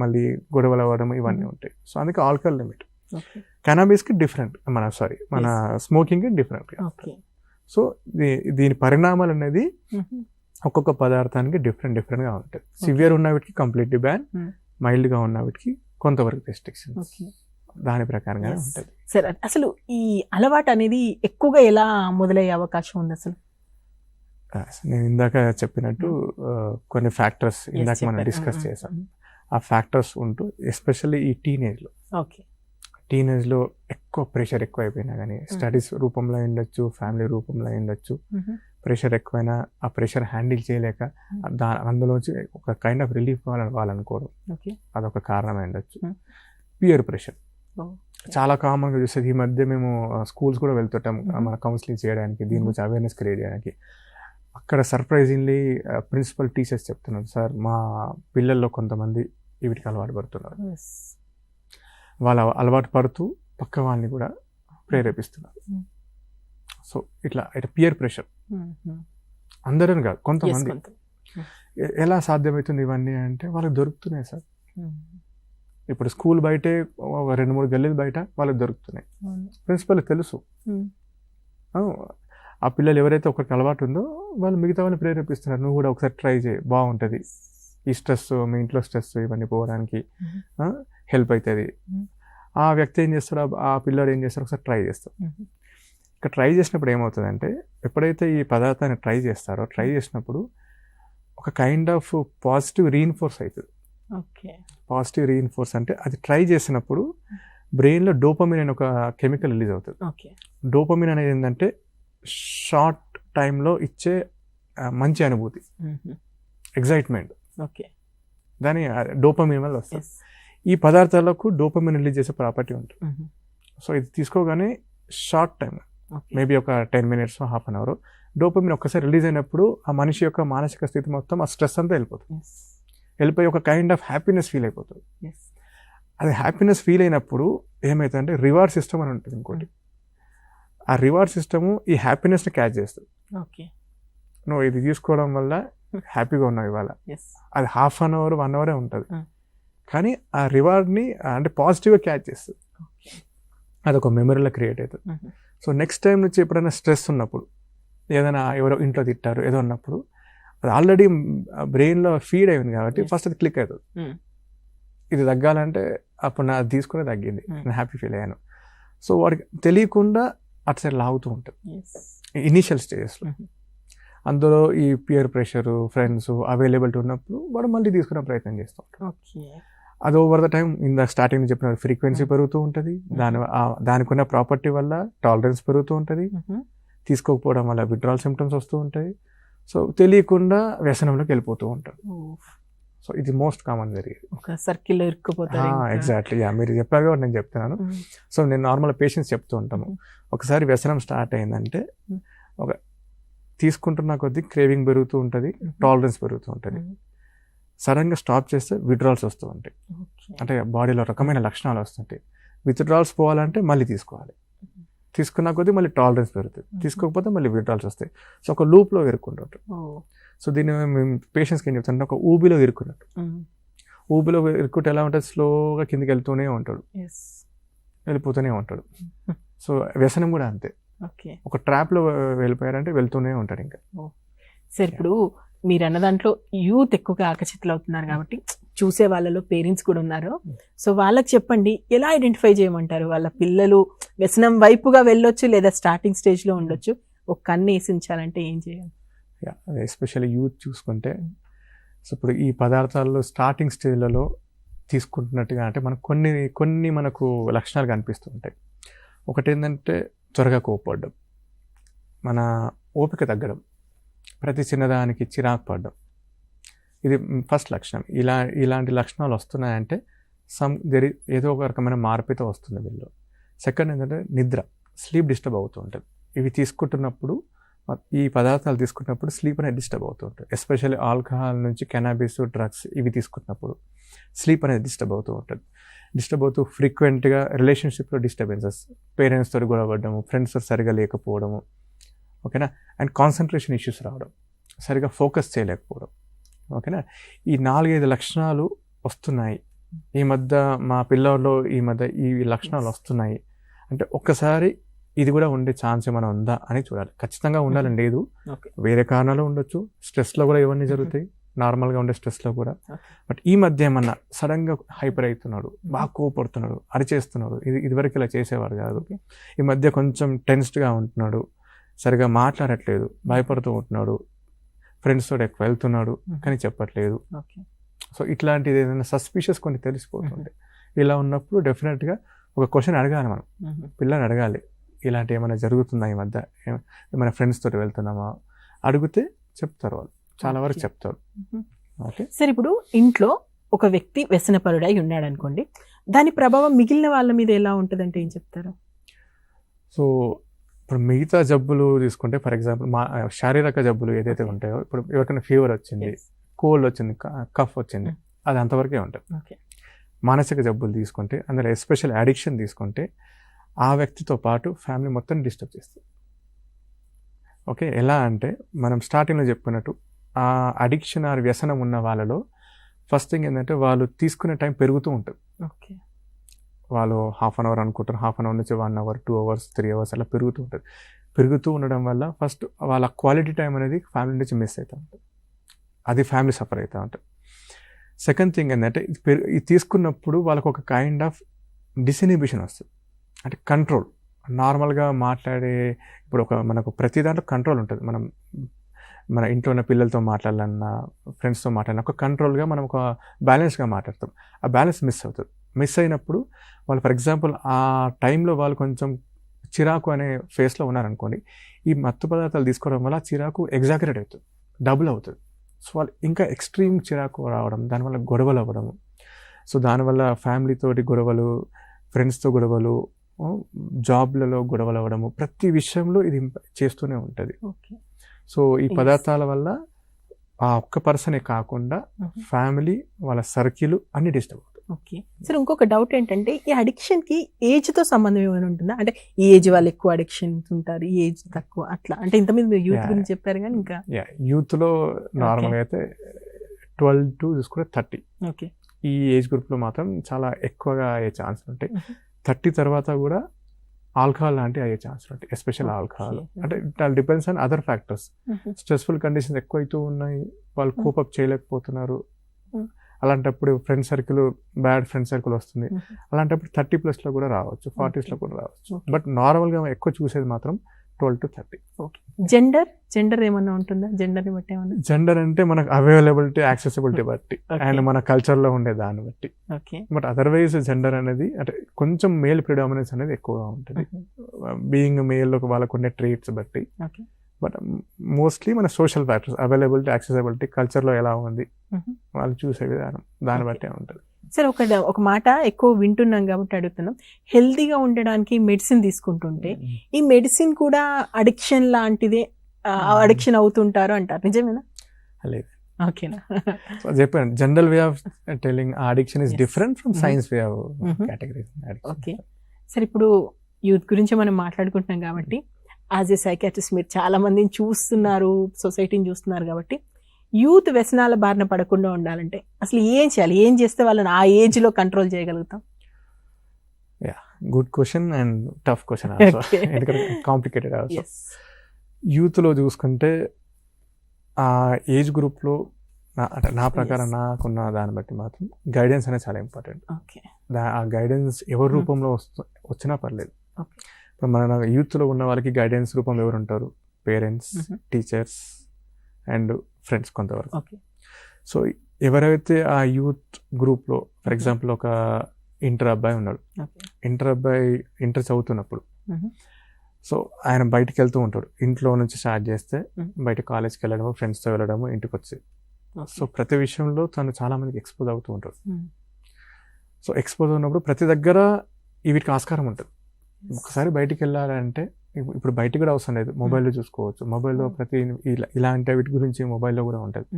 మళ్ళీ గొడవలు అవ్వడం ఇవన్నీ ఉంటాయి. సో అందుకే ఆల్కహాల్ లిమిట్. కెనాబిస్కి డిఫరెంట్, మన స్మోకింగ్కి డిఫరెంట్. సో దీని పరిణామాలు అనేది ఒక్కొక్క పదార్థానికి డిఫరెంట్గా ఉంటాయి. సివియర్ ఉన్న వీటికి కంప్లీట్లీ బ్యాన్, మైల్డ్గా ఉన్న వీటికి కొంతవరకు రెస్ట్రిక్షన్స్, దాని ప్రకారంగానే ఉంటుంది. సరే, అసలు ఈ అలవాటు అనేది ఎక్కువగా ఎలా మొదలయ్యే అవకాశం ఉంది అసలు? నేను ఇందాక చెప్పినట్టు కొన్ని ఫ్యాక్టర్స్ ఇందాక మనం డిస్కస్ చేసాం. ఆ ఫ్యాక్టర్స్ ఉంటూ ఎస్పెషల్లీ ఈ టీనేజ్లో ఎక్కువ ప్రెషర్ ఎక్కువ అయిపోయినా కానీ, స్టడీస్ రూపంలో ఉండొచ్చు, ఫ్యామిలీ రూపంలో ఉండొచ్చు, ప్రెషర్ ఎక్కువైనా ఆ ప్రెషర్ హ్యాండిల్ చేయలేక అందులోంచి ఒక కైండ్ ఆఫ్ రిలీఫ్ కావాలనుకోవడం, అదొక కారణమై ఉండొచ్చు. పియర్ ప్రెషర్ చాలా కామన్గా చూసేది. ఈ మధ్య మేము స్కూల్స్ కూడా వెళ్తుంటాం మన కౌన్సిలింగ్ చేయడానికి, దీని గురించి అవేర్నెస్ క్రియేట్ చేయడానికి. అక్కడ సర్ప్రైజింగ్లీ ప్రిన్సిపల్ టీచర్స్ చెప్తున్నారు, సార్ మా పిల్లల్లో కొంతమంది వీటికి అలవాటు పడుతున్నారు. వాళ్ళ అలవాటు పడుతూ పక్క వాళ్ళని కూడా ప్రేరేపిస్తున్నారు. సో ఇట్లా పియర్ ప్రెషర్ అందరని కాదు, కొంతమంది. ఎలా సాధ్యమవుతుంది ఇవన్నీ అంటే వాళ్ళకి దొరుకుతున్నాయి సార్. ఇప్పుడు స్కూల్ బయటే 2-3 గల్లీలు బయట వాళ్ళకి దొరుకుతున్నాయి. ప్రిన్సిపల్కి తెలుసు, ఆ పిల్లలు ఎవరైతే ఒకరికి అలవాటు ఉందో వాళ్ళు మిగతా వాళ్ళని ప్రేరేపిస్తున్నారు, నువ్వు కూడా ఒకసారి ట్రై చేయి, బాగుంటుంది, ఈ స్ట్రెస్, మీ ఇంట్లో స్ట్రెస్ ఇవన్నీ పోవడానికి హెల్ప్ అవుతుంది. ఆ వ్యక్తి ఏం చేస్తాడో, ఆ పిల్లడు ఏం చేస్తాడో ఒకసారి ట్రై చేస్తాడు. ఇక్కడ ట్రై చేసినప్పుడు ఏమవుతుందంటే, ఎప్పుడైతే ఈ పదార్థాన్ని ట్రై చేసినప్పుడు ఒక కైండ్ ఆఫ్ పాజిటివ్ రీఇన్ఫోర్స్ అవుతుంది. పాజిటివ్ రీఇన్ఫోర్స్ అంటే అది ట్రై చేసినప్పుడు బ్రెయిన్లో డోపమిన్ అనే ఒక కెమికల్ రిలీజ్ అవుతుంది. డోపమిన్ అనేది ఏంటంటే షార్ట్ టైంలో ఇచ్చే మంచి అనుభూతి, ఎగ్జైట్మెంట్, దాని డోపమిన్ వల్ల వస్తుంది. ఈ పదార్థాలకు డోపమిన్ రిలీజ్ చేసే ప్రాపర్టీ ఉంటుంది. సో ఇది తీసుకోగానే షార్ట్ టైం, మేబీ ఒక 10 minutes, half an hour, dopamine ఒక్కసారి రిలీజ్ అయినప్పుడు ఆ మనిషి యొక్క మానసిక స్థితి మొత్తం, ఆ స్ట్రెస్ అంతా వెళ్ళిపోయి ఒక కైండ్ ఆఫ్ హ్యాపీనెస్ ఫీల్ అయిపోతుంది. అది హ్యాపీనెస్ ఫీల్ అయినప్పుడు ఏమవుతుందంటే రివార్డ్ సిస్టమ్ అని ఉంటుంది ఇంకోటి. ఆ రివార్డ్ సిస్టము ఈ హ్యాపీనెస్ని క్యాచ్ చేస్తుంది. నువ్వు ఇది తీసుకోవడం వల్ల హ్యాపీగా ఉన్నావు ఇవాళ, అది హాఫ్ అన్ అవర్ 1 hour ఉంటుంది, కానీ ఆ రివార్డ్ని అంటే పాజిటివ్గా క్యాచ్ చేస్తుంది. అదొక మెమరీలో క్రియేట్ అవుతుంది. సో నెక్స్ట్ టైం నుంచి ఎప్పుడైనా స్ట్రెస్ ఉన్నప్పుడు, ఏదైనా ఎవరో ఇంట్లో తిట్టారు ఏదో ఉన్నప్పుడు, అది ఆల్రెడీ బ్రెయిన్లో ఫీడ్ అయింది కాబట్టి ఫస్ట్ అది క్లిక్ అవుతుంది. ఇది తగ్గాలంటే అప్పుడు నా తీసుకునే తగ్గింది, నేను హ్యాపీ ఫీల్ అయ్యాను. సో వాడికి తెలియకుండా అటు సైడ్ లాగుతూ ఉంటుంది ఇనీషియల్ స్టేజెస్లో. అందులో ఈ పియర్ ప్రెషరు, ఫ్రెండ్స్ అవైలబిలిటీ ఉన్నప్పుడు వాడు మళ్ళీ తీసుకునే ప్రయత్నం చేస్తూ ఉంటాడు. అది ఓవర్ ద టైం ఇందా స్టార్టింగ్ చెప్పిన ఫ్రీక్వెన్సీ పెరుగుతూ ఉంటుంది, దానికి ఉన్న ప్రాపర్టీ వల్ల టాలరెన్స్ పెరుగుతూ ఉంటుంది, తీసుకోకపోవడం వల్ల విత్డ్రాల్ సిమ్టమ్స్ వస్తూ ఉంటాయి. సో తెలియకుండా వ్యసనంలోకి వెళ్ళిపోతూ ఉంటారు. సో ఇది మోస్ట్ కామన్ జరిగేది. ఒక సర్కిల్లో ఇరుక్కుపోతారు. ఎగ్జాక్ట్లీ, మీరు చెప్పారు కాబట్టి నేను చెప్తున్నాను. సో నేను నార్మల్ పేషెంట్స్ చెప్తూ ఉంటాము, ఒకసారి వ్యసనం స్టార్ట్ అయిందంటే ఒక తీసుకుంటున్న కొద్దీ క్రేవింగ్ పెరుగుతూ ఉంటుంది, టాలరెన్స్ పెరుగుతూ ఉంటుంది. సడన్గా స్టాప్ చేస్తే విత్డ్రాల్స్ వస్తూ ఉంటాయి, అంటే బాడీలో రకమైన లక్షణాలు వస్తుంటాయి. విత్డ్రాల్స్ పోవాలంటే మళ్ళీ తీసుకోవాలి, తీసుకున్న కొద్దీ మళ్ళీ టాలరెన్స్ పెరుగుతుంది, తీసుకోకపోతే మళ్ళీ విత్డ్రాల్స్ వస్తాయి. సో ఒక లూప్లో ఇరుక్కుంటుంటారు. సో దీన్ని మేము పేషెంట్స్కి ఏం చెప్తుంటే ఒక ఊబిలో ఇరుక్కున్నట్టు. ఊబిలో ఇరుక్కుంటే ఎలా ఉంటుంది, స్లోగా కిందికి వెళ్తూనే ఉంటాడు, వెళ్ళిపోతూనే ఉంటాడు. సో వ్యసనం కూడా అంతే, ఒక ట్రాప్లో వెళ్ళిపోయారంటే వెళ్తూనే ఉంటాడు ఇంకా. సార్ ఇప్పుడు మీరు అన్న దాంట్లో యూత్ ఎక్కువగా ఆకర్షితులు అవుతున్నారు కాబట్టి చూసే వాళ్ళలో పేరెంట్స్ కూడా ఉన్నారు. సో వాళ్ళకి చెప్పండి, ఎలా ఐడెంటిఫై చేయమంటారు? వాళ్ళ పిల్లలు వ్యసనం వైపుగా వెళ్ళొచ్చు లేదా స్టార్టింగ్ స్టేజ్లో ఉండొచ్చు, ఒక కన్ను వేసించాలంటే ఏం చేయాలి? ఎస్పెషల్లీ యూత్ చూసుకుంటే, సో ఇప్పుడు ఈ పదార్థాల్లో స్టార్టింగ్ స్టేజ్లలో తీసుకుంటున్నట్టుగా అంటే మనకు కొన్ని మనకు లక్షణాలు కనిపిస్తూ ఉంటాయి. ఒకటి ఏంటంటే త్వరగా కోపపడడం, మన ఓపిక తగ్గడం, ప్రతి చిన్నదానికి చిరాకు పడడం, ఇది ఫస్ట్ లక్షణం. ఇలాంటి లక్షణాలు వస్తున్నాయంటే ఏదో ఒక రకమైన మార్పుతో వస్తుంది వీళ్ళు. సెకండ్ ఏంటంటే నిద్ర, స్లీప్ డిస్టర్బ్ అవుతూ ఉంటుంది. ఇవి తీసుకుంటున్నప్పుడు, ఈ పదార్థాలు తీసుకున్నప్పుడు స్లీప్ అనేది డిస్టర్బ్ అవుతూ ఉంటుంది. ఎస్పెషల్లీ ఆల్కహాల్ నుంచి కెనాబిస్, డ్రగ్స్ ఇవి తీసుకున్నప్పుడు స్లీప్ అనేది డిస్టర్బ్ అవుతూ ఉంటుంది. డిస్టర్బ్ అవుతూ ఫ్రీక్వెంట్గా రిలేషన్షిప్లో డిస్టర్బెన్సెస్, పేరెంట్స్తో గొడవ పడడము, ఫ్రెండ్స్తో సరిగా లేకపోవడము, ఓకేనా, అండ్ కాన్సన్ట్రేషన్ ఇష్యూస్ రావడం, సరిగా ఫోకస్ చేయలేకపోవడం, ఓకేనా. ఈ 4-5 లక్షణాలు వస్తున్నాయి ఈ మధ్య మా పిల్లల్లో, ఈ లక్షణాలు వస్తున్నాయి అంటే ఒక్కసారి ఇది కూడా ఉండే ఛాన్స్ ఏమైనా ఉందా అని చూడాలి. ఖచ్చితంగా ఉండాలని లేదు, వేరే కారణాలు ఉండొచ్చు, స్ట్రెస్లో కూడా ఇవన్నీ జరుగుతాయి, నార్మల్గా ఉండే స్ట్రెస్లో కూడా. బట్ ఈ మధ్య ఏమన్నా సడన్గా హైపర్ అవుతున్నాడు, బాగా కోపడుతున్నాడు, అరిచేస్తున్నాడు, ఇదివరకు ఇలా చేసేవారు కాదు, ఈ మధ్య కొంచెం టెన్స్డ్గా ఉంటున్నాడు, సరిగా మాట్లాడట్లేదు, భయపడుతూ ఉంటున్నాడు, ఫ్రెండ్స్ తోటి ఎక్కువ వెళ్తున్నాడు కానీ చెప్పట్లేదు. సో ఇట్లాంటిది ఏదైనా సస్పిషియస్ కొన్ని తెలిసిపోతుంది. ఇలా ఉన్నప్పుడు డెఫినెట్గా ఒక క్వశ్చన్ అడగాలి, మనం పిల్లల్ని అడగాలి, ఇలాంటి ఏమైనా జరుగుతుందా ఈ మధ్య, ఏమైనా ఫ్రెండ్స్ తోటి వెళ్తున్నామా అడిగితే చెప్తారు వాళ్ళు, చాలా వరకు చెప్తారు. ఓకే సార్, ఇప్పుడు ఇంట్లో ఒక వ్యక్తి వ్యసనపరుడై ఉన్నాడు అనుకోండి, దాని ప్రభావం మిగిలిన వాళ్ళ మీద ఎలా ఉంటుందంటే ఏం చెప్తారు? సో ఇప్పుడు మిగతా జబ్బులు తీసుకుంటే, ఫర్ ఎగ్జాంపుల్ శారీరక జబ్బులు ఏదైతే ఉంటాయో, ఇప్పుడు ఎవరికైనా ఫీవర్ వచ్చింది, కోల్డ్ వచ్చింది, కఫ్ వచ్చింది, అది అంతవరకే ఉంటుంది. మానసిక జబ్బులు తీసుకుంటే, అందులో ఎస్పెషల్ అడిక్షన్ తీసుకుంటే, ఆ వ్యక్తితో పాటు ఫ్యామిలీ మొత్తం డిస్టర్బ్ చేస్తుంది. ఓకే, ఎలా అంటే మనం స్టార్టింగ్లో చెప్పుకున్నట్టు ఆ అడిక్షన్ ఆర్ వ్యసనం ఉన్న వాళ్ళలో ఫస్ట్ థింగ్ ఏంటంటే వాళ్ళు తీసుకునే టైం పెరుగుతూ ఉంటుంది. ఓకే, వాళ్ళు హాఫ్ అన్ అవర్ అనుకుంటారు, హాఫ్ అన్ అవర్ నుంచి 1 hour 2 hours 3 hours అలా పెరుగుతూ ఉంటుంది. పెరుగుతూ ఉండడం వల్ల ఫస్ట్ వాళ్ళ క్వాలిటీ టైం అనేది ఫ్యామిలీ నుంచి మిస్ అవుతూ ఉంటుంది, అది ఫ్యామిలీ సఫర్ అవుతూ ఉంటుంది. సెకండ్ థింగ్ ఏంటంటే ఇది తీసుకున్నప్పుడు వాళ్ళకు ఒక కైండ్ ఆఫ్ డిసినిబిషన్ వస్తుంది, అంటే కంట్రోల్. నార్మల్గా మాట్లాడే ఇప్పుడు మనకు ప్రతి దాంట్లో కంట్రోల్ ఉంటుంది. మన ఇంట్లో ఉన్న పిల్లలతో మాట్లాడాలన్నా, ఫ్రెండ్స్తో మాట్లాడాలన్నా ఒక కంట్రోల్గా మనం ఒక బ్యాలెన్స్గా మాట్లాడతాం. ఆ బ్యాలెన్స్ మిస్ అవుతుంది. మిస్ అయినప్పుడు వాళ్ళు ఫర్ ఎగ్జాంపుల్ ఆ టైంలో వాళ్ళు కొంచెం చిరాకు అనే ఫేస్లో ఉన్నారనుకోండి, ఈ మత్తు పదార్థాలు తీసుకోవడం వల్ల చిరాకు ఎగ్జాగరేట్ అవుతుంది, డబుల్ అవుతుంది. సో వాళ్ళు ఇంకా ఎక్స్ట్రీమ్ చిరాకు రావడం, దానివల్ల గొడవలు అవ్వడము, సో దానివల్ల ఫ్యామిలీతోటి గొడవలు, ఫ్రెండ్స్తో గొడవలు, జాబ్లలో గొడవలు అవ్వడము, ప్రతి విషయంలో ఇది చేస్తూనే ఉంటుంది. సో ఈ పదార్థాల వల్ల ఆ ఒక్క పర్సనే కాకుండా ఫ్యామిలీ, వాళ్ళ సర్కిల్ అన్ని డిస్టర్బ్ అవుతుంది. ఓకే సార్, ఇంకొక డౌట్ ఏంటంటే ఈ అడిక్షన్కి ఏజ్తో సంబంధం ఏమైనా ఉంటుందా? అంటే ఈ ఏజ్ వాళ్ళు ఎక్కువ అడిక్షన్స్ ఉంటారు, ఈ ఏజ్ తక్కువ, అట్లా అంటే ఇంతమంది మీరు యూత్ గురించి చెప్పారు కానీ ఇంకా యూత్లో నార్మల్గా అయితే 12 to 30, ఓకే, ఈ ఏజ్ గ్రూప్లో మాత్రం చాలా ఎక్కువగా అయ్యే ఛాన్సులు ఉంటాయి. 30 తర్వాత కూడా ఆల్కహాల్ లాంటివి అయ్యే ఛాన్సులు ఉంటాయి, ఎస్పెషల్ ఆల్కహాల్. అంటే it depends on other factors. Stressful conditions ఎక్కువైతూ ఉన్నాయి, వాళ్ళు కోపప్ చేయలేకపోతున్నారు, అలాంటప్పుడు friend circle, bad friend circle వస్తుంది. అలాంటప్పుడు 30+ కూడా రావచ్చు, 40s కూడా రావచ్చు. బట్ నార్మల్గా ఎక్కువ చూసేది మాత్రం 12 to 30. ఓకే. జెండర్ ఏమన్నా ఉంటుందా? జెండర్ని బట్టి ఏమన్నా? జెండర్ అంటే మనకు అవైలబిలిటీ, యాక్సెసిబిలిటీ బట్టి అండ్ మన కల్చర్లో ఉండే దాన్ని బట్టి. ఓకే. బట్ అదర్వైజ్ జెండర్ అనేది అంటే కొంచెం మేల్ ప్రిడామినెన్స్ అనేది ఎక్కువగా ఉంటుంది. బీయింగ్ మేల్ వాళ్ళకు ఉండే ట్రేట్స్ బట్టి. ఓకే. బట్ మోస్ట్లీ మన సోషల్ ఫ్యాక్టర్స్, అవైలబిలిటీ, యాక్సెసిబిలిటీ, కల్చర్లో ఎలా ఉంది వాళ్ళు చూసే విధానం దాన్ని బట్టే ఉంటుంది. సరే, ఒక మాట ఎక్కువ వింటున్నాం కాబట్టి అడుగుతున్నాం. హెల్తీగా ఉండడానికి మెడిసిన్ తీసుకుంటుంటే ఈ మెడిసిన్ కూడా అడిక్షన్ లాంటిదే, అడిక్షన్ అవుతుంటారు అంటారు, నిజమేనా? లేదు. ఓకేనా? చెప్పాను, general way of telling addiction is different from science way of category. Okay. సరే, ఇప్పుడు యూత్ గురించి మనం మాట్లాడుకుంటున్నాం కాబట్టి యాజ్ ఏ సైకాట్రిస్ట్ మీరు చాలా మందిని చూస్తున్నారు, సొసైటీని చూస్తున్నారు కాబట్టి యూత్ వ్యసనాల బారిన పడకుండా ఉండాలంటే అసలు ఏం చేయాలి? ఏం చేస్తే వాళ్ళని ఆ ఏజ్ లో కంట్రోల్ చేయగలుగుతాం? Good question and tough question, ఎందుకంటే కాంప్లికేటెడ్ ఆల్సో. యూత్లో చూసుకుంటే ఆ ఏజ్ గ్రూప్లో నా ప్రకారం నాకున్న దాన్ని బట్టి మాత్రం గైడెన్స్ అనేది చాలా ఇంపార్టెంట్. ఆ గైడెన్స్ ఎవరి రూపంలో వచ్చినా పర్లేదు. ఇప్పుడు మన యూత్లో ఉన్న వాళ్ళకి గైడెన్స్ రూపంలో ఎవరు ఉంటారు? పేరెంట్స్, టీచర్స్ అండ్ ఫ్రెండ్స్ కొంతవరకు. సో ఎవరైతే ఆ యూత్ గ్రూప్లో, ఫర్ ఎగ్జాంపుల్ ఒక ఇంటర్ అబ్బాయి ఉన్నాడు, ఇంటర్ చదువుతున్నప్పుడు సో ఆయన బయటికి వెళ్తూ ఉంటాడు. ఇంట్లో నుంచి స్టార్ట్ చేస్తే బయట కాలేజ్కి వెళ్ళడము, ఫ్రెండ్స్తో వెళ్ళడము, ఇంటికి వచ్చి సో ప్రతి విషయంలో తను చాలా మందికి ఎక్స్పోజ్ అవుతూ ఉంటాడు. సో ఎక్స్పోజ్ ఉన్నప్పుడు ప్రతి దగ్గర వీటికి ఆస్కారం ఉంటుంది. ఒకసారి బయటికి వెళ్ళాలంటే ఇప్పుడు బయటికి కూడా అవసరం లేదు, మొబైల్లో చూసుకోవచ్చు. మొబైల్లో ప్రతి ఇలాంటి వీటి గురించి మొబైల్లో కూడా ఉంటుంది,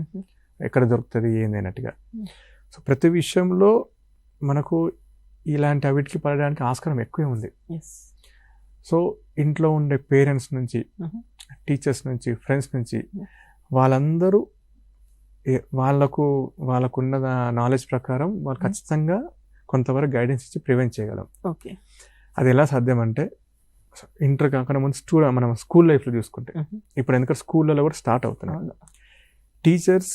ఎక్కడ దొరుకుతుంది ఏంది అన్నట్టుగా. సో ప్రతి విషయంలో మనకు ఇలాంటి వీటికి పడడానికి ఆస్కారం ఎక్కువే ఉంది. సో ఇంట్లో ఉండే పేరెంట్స్ నుంచి, టీచర్స్ నుంచి, ఫ్రెండ్స్ నుంచి వాళ్ళందరూ వాళ్ళకున్న నాలెడ్జ్ ప్రకారం వాళ్ళు ఖచ్చితంగా కొంతవరకు గైడెన్స్ ఇచ్చి ప్రివెంట్ చేయగలం. అది ఎలా సాధ్యం అంటే, ఇంటర్ కాకుండా ముందు మనం స్కూల్ లైఫ్లో చూసుకుంటే, ఇప్పుడు ఎందుకంటే స్కూళ్ళలో కూడా స్టార్ట్ అవుతున్నాయి. Teachers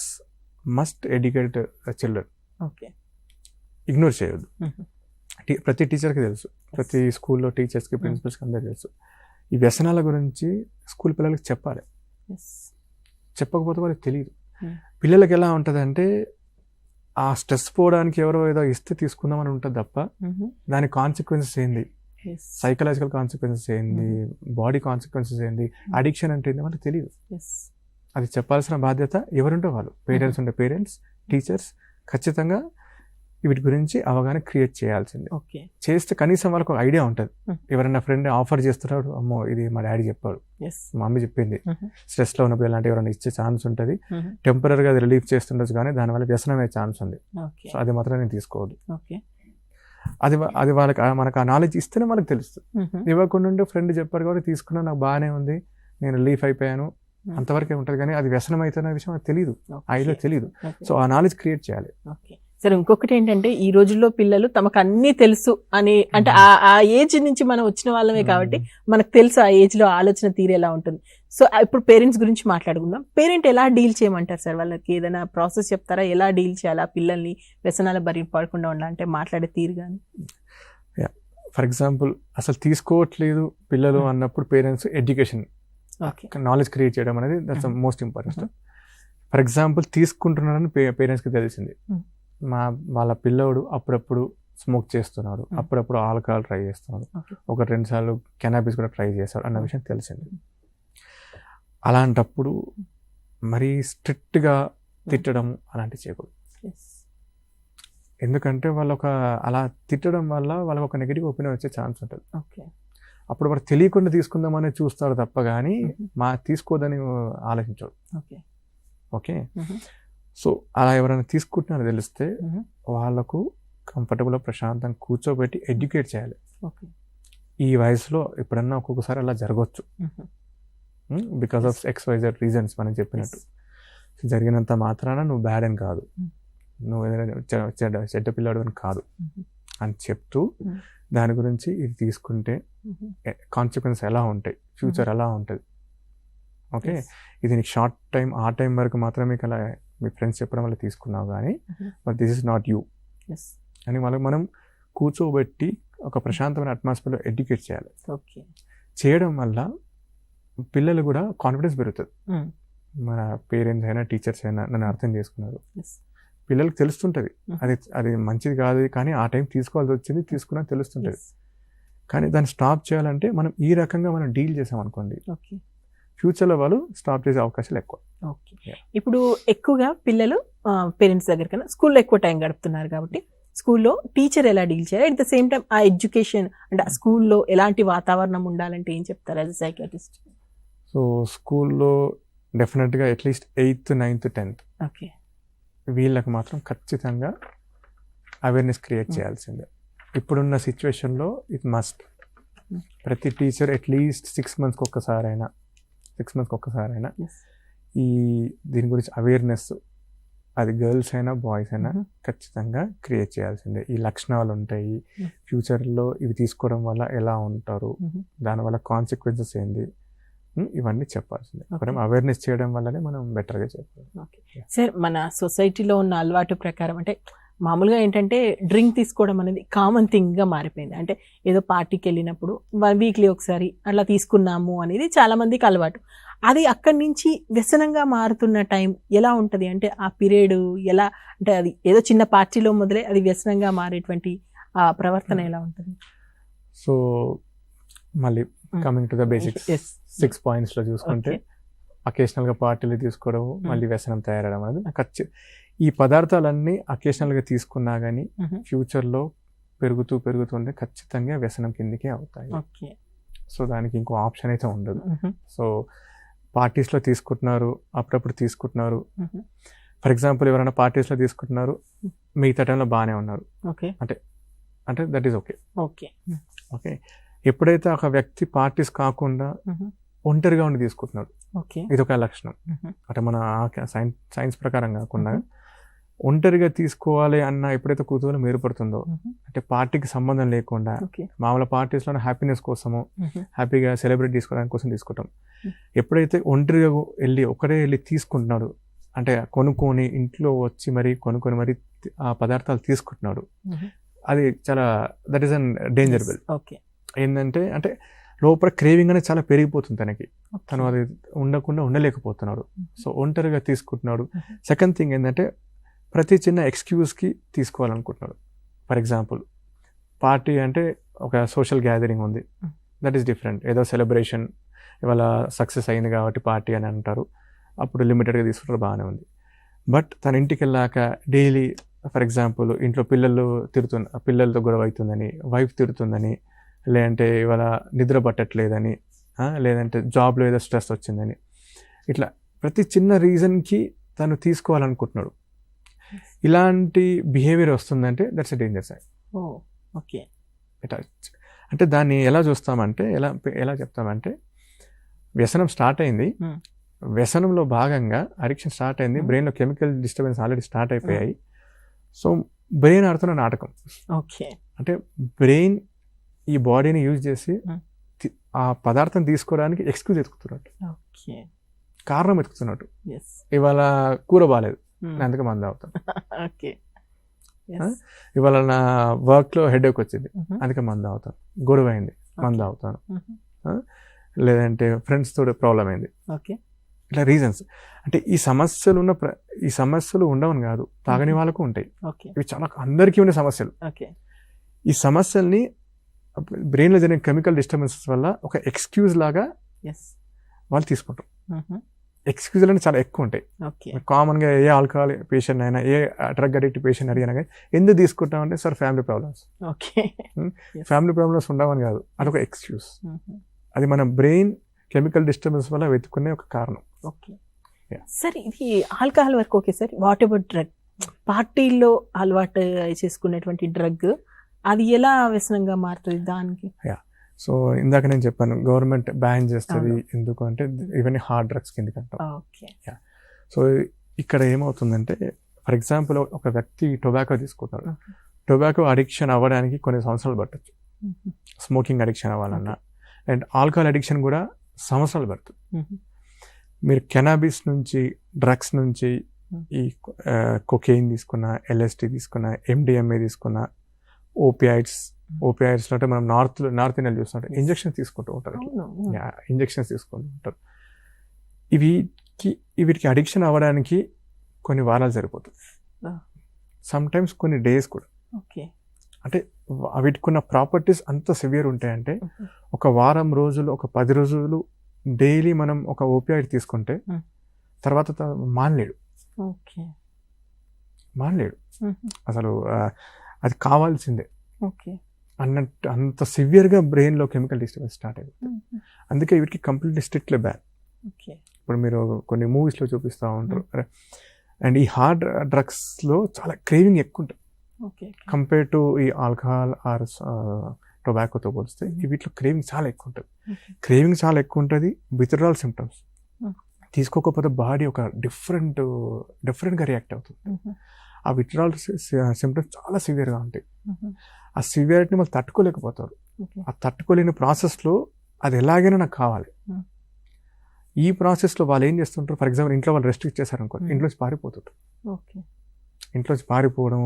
must educate children. Ignore చేయొద్దు. ప్రతి టీచర్కి తెలుసు, ప్రతి స్కూల్లో టీచర్స్కి, ప్రిన్సిపల్స్కి అందరికీ తెలుసు. ఈ వ్యసనాల గురించి స్కూల్ పిల్లలకి చెప్పాలి. చెప్పకపోతే వాళ్ళకి తెలియదు. పిల్లలకి ఎలా ఉంటుంది అంటే, ఆ స్ట్రెస్ పోవడానికి ఎవరో ఏదో ఇస్తే తీసుకుందామని ఉంటుంది తప్ప దాని కాన్సిక్వెన్సెస్ ఏంది, సైకలాజికల్ కాన్సిక్వెన్సెస్ ఏంది, బాడీ కాన్సిక్వెన్సెస్ ఏంది, అడిక్షన్ అంటే ఏంది మనకు తెలియదు. అది చెప్పాల్సిన బాధ్యత ఎవరుంటే వాళ్ళు, పేరెంట్స్ ఉంటే పేరెంట్స్, టీచర్స్ ఖచ్చితంగా వీటి గురించి అవగాహన క్రియేట్ చేయాల్సింది. చేస్తే కనీసం వాళ్ళకు ఒక ఐడియా ఉంటుంది. ఎవరైనా ఫ్రెండ్ ఆఫర్ చేస్తున్నాడు, అమ్మో ఇది మా డాడీ చెప్పాడు, మా మమ్మీ చెప్పింది, స్ట్రెస్లో ఉన్నప్పుడు ఇలాంటి ఎవరైనా ఇచ్చే ఛాన్స్ ఉంటుంది, టెంపరీగా అది రిలీఫ్ చేస్తుండొచ్చు, కానీ దానివల్ల వ్యసనం అయ్యే ఛాన్స్ ఉంది. సో అది మాత్రం నేను తీసుకోవద్దు. అది వాళ్ళకి మనకు ఆ నాలెడ్జ్ ఇస్తేనే వాళ్ళకి తెలుస్తుంది. ఇవ్వకుండా ఫ్రెండ్ చెప్పారు కాబట్టి తీసుకున్నా, నాకు బాగానే ఉంది, నేను రిలీఫ్ అయిపోయాను, అంతవరకే ఉంటుంది. కానీ అది వ్యసనం అవుతున్న విషయం నాకు తెలియదు, ఐడియా తెలియదు. సో ఆ నాలెడ్జ్ క్రియేట్ చేయాలి. సరే, ఇంకొకటి ఏంటంటే ఈ రోజుల్లో పిల్లలు తమకు అన్నీ తెలుసు అని, అంటే ఆ ఏజ్ నుంచి మనం వచ్చిన వాళ్ళమే కాబట్టి మనకు తెలుసు ఆ ఏజ్ లో ఆలోచన తీరు ఎలా ఉంటుంది. సో ఇప్పుడు పేరెంట్స్ గురించి మాట్లాడుకుందాం. పేరెంట్ ఎలా డీల్ చేయమంటారు సార్? వాళ్ళకి ఏదైనా ప్రాసెస్ చెప్తారా? ఎలా డీల్ చేయాలా పిల్లల్ని వ్యసనాల బరి పడకుండా ఉండాలంటే మాట్లాడే తీరు కానీ? ఫర్ ఎగ్జాంపుల్ అసలు తీసుకోవట్లేదు పిల్లలు అన్నప్పుడు పేరెంట్స్ ఎడ్యుకేషన్, నాలెడ్జ్ క్రియేట్ చేయడం అనేది that's most important. For example తీసుకుంటున్నారని పేరెంట్స్కి తెలిసింది, వాళ్ళ పిల్లోడు అప్పుడప్పుడు స్మోక్ చేస్తున్నాడు, అప్పుడప్పుడు ఆల్కహాల్ ట్రై చేస్తున్నాడు, 1-2 సార్లు కెనాబిస్ కూడా ట్రై చేస్తాడు అన్న విషయం తెలిసింది. అలాంటప్పుడు మరీ స్ట్రిక్ట్గా తిట్టడం అలాంటివి చేయకూడదు. ఎందుకంటే అలా తిట్టడం వల్ల వాళ్ళకి ఒక నెగిటివ్ ఒపీనియన్ వచ్చే ఛాన్స్ ఉంటుంది. అప్పుడు వాడు తెలియకుండా తీసుకుందామని చూస్తాడు తప్ప కానీ తీసుకోదని ఆలోచించాడు. ఓకే, సో అలా ఎవరైనా తీసుకుంటున్నారో తెలిస్తే వాళ్ళకు కంఫర్టబుల్గా ప్రశాంతంగా కూర్చోబెట్టి ఎడ్యుకేట్ చేయాలి. ఈ వయసులో ఎప్పుడన్నా ఒక్కొక్కసారి అలా జరగవచ్చు, బికాస్ ఆఫ్ XYZ రీజన్స్ మనం చెప్పినట్టు. జరిగినంత మాత్రాన నువ్వు బ్యాడ్ అని కాదు, నువ్వు ఏదైనా చెడ్డ పిల్లాడు అని కాదు అని చెప్తూ దాని గురించి ఇది తీసుకుంటే కాన్సిక్వెన్స్ ఎలా ఉంటాయి, ఫ్యూచర్ ఎలా ఉంటుంది. ఓకే, ఇది నీకు షార్ట్ టైం, ఆ టైం వరకు మాత్రమే అలా మీ ఫ్రెండ్స్ చెప్పడం వల్ల తీసుకున్నావు, కానీ but this is not you అని వాళ్ళకి మనం కూర్చోబెట్టి ఒక ప్రశాంతమైన అట్మాస్ఫియర్లో ఎడ్యుకేట్ చేయాలి. చేయడం వల్ల పిల్లలు కూడా కాన్ఫిడెన్స్ పెరుగుతుంది. మన పేరెంట్స్ అయినా టీచర్స్ అయినా నన్ను అర్థం చేసుకున్నారు. పిల్లలకు తెలుస్తుంటుంది అది మంచిది కాదు, కానీ ఆ టైం తీసుకోవాల్సి వచ్చింది, తీసుకున్నా తెలుస్తుంటుంది. కానీ దాన్ని స్టాప్ చేయాలంటే మనం ఈ రకంగా మనం డీల్ చేసామనుకోండి, ఫ్యూచర్లో వాళ్ళు స్టాప్ చేసే అవకాశాలు ఎక్కువ. ఇప్పుడు ఎక్కువగా పిల్లలు పేరెంట్స్ దగ్గర కన్నా స్కూల్లో ఎక్కువ టైం గడుపుతున్నారు కాబట్టి స్కూల్లో టీచర్ ఎలా డీల్ చేయాలి, అట్ ద సేమ్ టైం ఆ ఎడ్యుకేషన్ అంటే ఆ స్కూల్లో ఎలాంటి వాతావరణం ఉండాలంటే ఏం చెప్తారు యాజ్ ఎ సైకియాట్రిస్ట్? సో స్కూల్లో డెఫినెట్గా అట్లీస్ట్ 8th, 9th, 10th వీళ్ళకి మాత్రం ఖచ్చితంగా అవేర్నెస్ క్రియేట్ చేయాల్సిందే. ఇప్పుడున్న సిచ్యువేషన్లో ఇట్ మస్ట్. ప్రతి టీచర్ అట్లీస్ట్ 6 months ఒక్కసారైనా ఈ దీని గురించి అవేర్నెస్, అది గర్ల్స్ అయినా బాయ్స్ అయినా ఖచ్చితంగా క్రియేట్ చేయాల్సిందే. ఈ లక్షణాలు ఉంటాయి, ఫ్యూచర్లో ఇవి తీసుకోవడం వల్ల ఎలా ఉంటారు, దానివల్ల కాన్సిక్వెన్సెస్ ఏంది, ఇవన్నీ చెప్పాల్సిందే. మనం అవేర్నెస్ చేయడం వల్లనే మనం బెటర్గా చెప్పాలి. సార్, మన సొసైటీలో ఉన్న అలవాటు ప్రకారం అంటే మామూలుగా ఏంటంటే డ్రింక్ తీసుకోవడం అనేది కామన్ థింగ్గా మారిపోయింది. అంటే ఏదో పార్టీకి వెళ్ళినప్పుడు వీక్లీ ఒకసారి అట్లా తీసుకున్నాము అనేది చాలా మందికి అలవాటు. అది అక్కడి నుంచి వ్యసనంగా మారుతున్న టైం ఎలా ఉంటుంది అంటే ఆ పీరియడ్ ఎలా, అంటే అది ఏదో చిన్న పార్టీలో మొదలై అది వ్యసనంగా మారేటువంటి ఆ ప్రవర్తన ఎలా ఉంటుంది? సో మళ్ళీ కమింగ్ టు ద బేసిక్స్, 6 pointsలో చూసుకుంటే అకేషనల్గా పార్టీలు తీసుకోవడం, మళ్ళీ వ్యసనం తయారవడం అనేది ఈ పదార్థాలన్నీ అకేషనల్గా తీసుకున్నా కానీ ఫ్యూచర్లో పెరుగుతుంటే ఖచ్చితంగా వ్యసనం కిందకే అవుతాయి. సో దానికి ఇంకో ఆప్షన్ అయితే ఉండదు. సో పార్టీస్లో తీసుకుంటున్నారు, అప్పుడప్పుడు తీసుకుంటున్నారు. ఫర్ ఎగ్జాంపుల్ ఎవరైనా పార్టీస్లో తీసుకుంటున్నారు, మిగతా టైంలో బాగానే ఉన్నారు, అంటే దట్ ఈస్ ఓకే. ఎప్పుడైతే ఒక వ్యక్తి పార్టీస్ కాకుండా ఒంటరిగా ఉండి తీసుకుంటున్నాడు, ఇది ఒక లక్షణం. అంటే మన సైన్స్ ప్రకారం కాకుండా ఒంటరిగా తీసుకోవాలి అన్న ఎప్పుడైతే కుతూహలం ఏర్పడుతుందో, అంటే పార్టీకి సంబంధం లేకుండా మామూలు పార్టీస్లో హ్యాపీనెస్ కోసము, హ్యాపీగా సెలబ్రేట్ చేసుకోవడానికి కోసం తీసుకుంటాం. ఎప్పుడైతే ఒంటరిగా ఒకరే వెళ్ళి తీసుకుంటున్నాడు, అంటే కొనుక్కొని ఇంట్లో వచ్చి కొనుక్కొని మరి ఆ పదార్థాలు తీసుకుంటున్నాడు, అది చాలా దట్ ఈస్ అన్ డేంజరబుల్. ఏంటంటే అంటే లోపల క్రేవింగ్ అనేది చాలా పెరిగిపోతుంది తనకి, తను అది ఉండలేకపోతున్నాడు. సో ఒంటరిగా తీసుకుంటున్నాడు. సెకండ్ థింగ్ ఏంటంటే ప్రతి చిన్న ఎక్స్క్యూజ్కి తీసుకోవాలనుకుంటున్నాడు. ఫర్ ఎగ్జాంపుల్ పార్టీ అంటే ఒక సోషల్ గ్యాదరింగ్ ఉంది, దట్ ఈస్ డిఫరెంట్. ఏదో సెలబ్రేషన్ ఇవాళ సక్సెస్ అయింది కాబట్టి పార్టీ అని అంటారు, అప్పుడు లిమిటెడ్గా తీసుకుంటారు, బాగానే ఉంది. బట్ తన ఇంటికి వెళ్ళాక డైలీ ఫర్ ఎగ్జాంపుల్ ఇంట్లో పిల్లలతో గొడవ అవుతుందని, వైఫ్ తిడుతుందని, లేదంటే ఇవాళ నిద్ర పట్టట్లేదని, లేదంటే జాబ్లో ఏదో స్ట్రెస్ వచ్చిందని, ఇట్లా ప్రతి చిన్న రీజన్కి తను తీసుకోవాలనుకుంటున్నాడు. ఇలాంటి బిహేవియర్ వస్తుందంటే దట్స్ ఎ డేంజర్ సైన్. అంటే దాన్ని ఎలా చూస్తామంటే ఎలా చెప్తామంటే, వ్యసనం స్టార్ట్ అయింది, వ్యసనంలో భాగంగా అడిక్షన్ స్టార్ట్ అయింది, బ్రెయిన్లో కెమికల్ డిస్టర్బెన్స్ ఆల్రెడీ స్టార్ట్ అయిపోయాయి. సో బ్రెయిన్ ఆడుతున్న నాటకం. అంటే బ్రెయిన్ ఈ బాడీని యూజ్ చేసి ఆ పదార్థం తీసుకోవడానికి ఎక్స్క్యూజ్ ఎత్తుకుతున్నట్టు, కారణం ఎత్తుకుతున్నట్టు. ఇవాళ కూర బాగాలేదు, నేను అందుకే మందు అవుతాను. ఇవాళ నా వర్క్లో హెడేక్ వచ్చింది, అందుకే మందు అవుతాను. గొడవ అయింది, మందు అవుతాను. లేదంటే ఫ్రెండ్స్ తోటి ప్రాబ్లం అయింది. ఇట్లా రీజన్స్. అంటే ఈ సమస్యలు ఉండవని కాదు, తాగని వాళ్ళకు ఉంటాయి. ఇవి చాలా అందరికీ ఉండే సమస్యలు. ఈ సమస్యల్ని బ్రెయిన్లో జరిగిన కెమికల్ డిస్టర్బెన్సెస్ వల్ల ఒక ఎక్స్క్యూజ్ లాగా వాళ్ళు తీసుకుంటారు. ఎక్స్క్యూజ్ అంటే చాలా ఎక్కువ ఉంటాయి. కామన్గా ఏ ఆల్కహాల్ పేషెంట్ అయినా, ఏ డ్రగ్ అడిక్ట్ పేషెంట్ అడిగినా కానీ ఎందుకు తీసుకుంటామంటే సార్ ఫ్యామిలీ ప్రాబ్లమ్స్ ఉండవని కాదు, అదొక ఎక్స్క్యూజ్. అది మన బ్రెయిన్ కెమికల్ డిస్టర్బెన్స్ వల్ల వెతుక్కునే ఒక కారణం. సార్, ఇది ఆల్కహాల్ వరకు okay sir, what about drug? పార్టీల్లో అలవాటు చేసుకునేటువంటి డ్రగ్ అది ఎలా వ్యసనంగా మారుతుంది దానికి? సో ఇందాక నేను చెప్పాను, గవర్నమెంట్ బ్యాన్ చేస్తుంది. ఎందుకు అంటే ఇవన్నీ హార్డ్ డ్రగ్స్ కిందకి అంటాం. సో ఇక్కడ ఏమవుతుందంటే, ఫర్ ఎగ్జాంపుల్ ఒక వ్యక్తి టొబాకో తీసుకుంటాడు, టొబాకో అడిక్షన్ అవ్వడానికి కొన్ని సంవత్సరాలు పట్టచ్చు, స్మోకింగ్ అడిక్షన్ అవ్వాలన్నా. అండ్ ఆల్కహాల్ అడిక్షన్ కూడా సంవత్సరాలు పడుతుంది. మీరు కెనాబిస్ నుంచి, డ్రగ్స్ నుంచి, ఈ కొకెయిన్ తీసుకున్న, LSD తీసుకున్న, MDMA తీసుకున్న, ఓపియాయిడ్స్లో అంటే మనం నార్త్ ఇండియాలో చూస్తుంటాం, ఇంజెక్షన్ తీసుకుంటూ ఉంటారు, ఇంజెక్షన్స్ తీసుకుంటూ ఉంటారు. వీటికి అడిక్షన్ అవ్వడానికి కొన్ని వారాలు సరిపోతుంది, సమ్ టైమ్స్ కొన్ని డేస్ కూడా. అంటే వీటికున్న ప్రాపర్టీస్ అంత సివియర్ ఉంటాయంటే ఒక వారం రోజులు, ఒక 10 రోజులు డైలీ మనం ఒక ఓపియాయిడ్ తీసుకుంటే తర్వాత మానలేడు అసలు, అది కావాల్సిందే అన్నట్టు, అంత సివియర్గా బ్రెయిన్లో కెమికల్ డిస్టర్బెన్స్ స్టార్ట్ అయిపోతుంది. అందుకే వీటికి కంప్లీట్లీ స్ట్రిక్ట్లీ బ్యాన్. ఇప్పుడు మీరు కొన్ని మూవీస్లో చూపిస్తూ ఉంటారు. అండ్ ఈ హార్డ్ డ్రగ్స్లో చాలా క్రేవింగ్ ఎక్కువ ఉంటుంది కంపేర్ టు ఈ ఆల్కహాల్ ఆర్ టొబాకోతో పోలిస్తే వీటిలో క్రేవింగ్ చాలా ఎక్కువ ఉంటుంది. విత్డ్రాల్ సిమ్టమ్స్ తీసుకోకపోతే బాడీ ఒక డిఫరెంట్గా రియాక్ట్ అవుతుంది. ఆ విత్డ్రాల్ సిమ్టమ్స్ చాలా సివియర్గా ఉంటాయి. ఆ సివియారిటీని వాళ్ళు తట్టుకోలేకపోతారు. ఆ తట్టుకోలేని ప్రాసెస్లో అది ఎలాగైనా నాకు కావాలి. ఈ ప్రాసెస్లో వాళ్ళు ఏం చేస్తుంటారు, ఫర్ ఎగ్జాంపుల్ ఇంట్లో వాళ్ళు రెస్ట్రిక్ట్ చేశారనుకో, ఇంట్లోంచి పారిపోతుంటారు. ఇంట్లోంచి పారిపోవడం,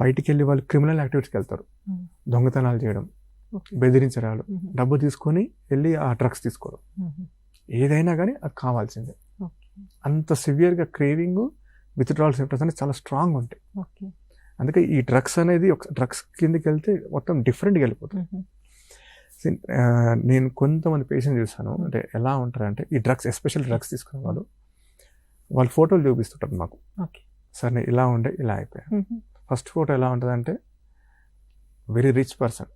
బయటికి వెళ్ళి వాళ్ళు క్రిమినల్ యాక్టివిటీస్కి వెళ్తారు, దొంగతనాలు చేయడం, బెదిరించడాలు, డబ్బు తీసుకొని వెళ్ళి ఆ డ్రగ్స్ తీసుకోవడం, ఏదైనా కానీ అది కావాల్సిందే. అంత సివియర్గా క్రేవింగ్, విత్డ్రాల్ సిమ్టమ్స్ అనేది చాలా స్ట్రాంగ్ ఉంటాయి. అందుకే ఈ డ్రగ్స్ అనేది డ్రగ్స్ కిందకి వెళ్తే మొత్తం డిఫరెంట్గా వెళ్ళిపోతుంది. నేను కొంతమంది పేషెంట్ చూస్తాను, అంటే ఎలా ఉంటారంటే ఈ డ్రగ్స్, ఎస్పెషల్ డ్రగ్స్ తీసుకునే వాళ్ళు ఫోటోలు చూపిస్తుంటారు మాకు. సార్ నేను ఇలా ఉండే ఇలా అయిపోయాను. ఫస్ట్ ఫోటో ఎలా ఉంటుంది అంటే very rich person,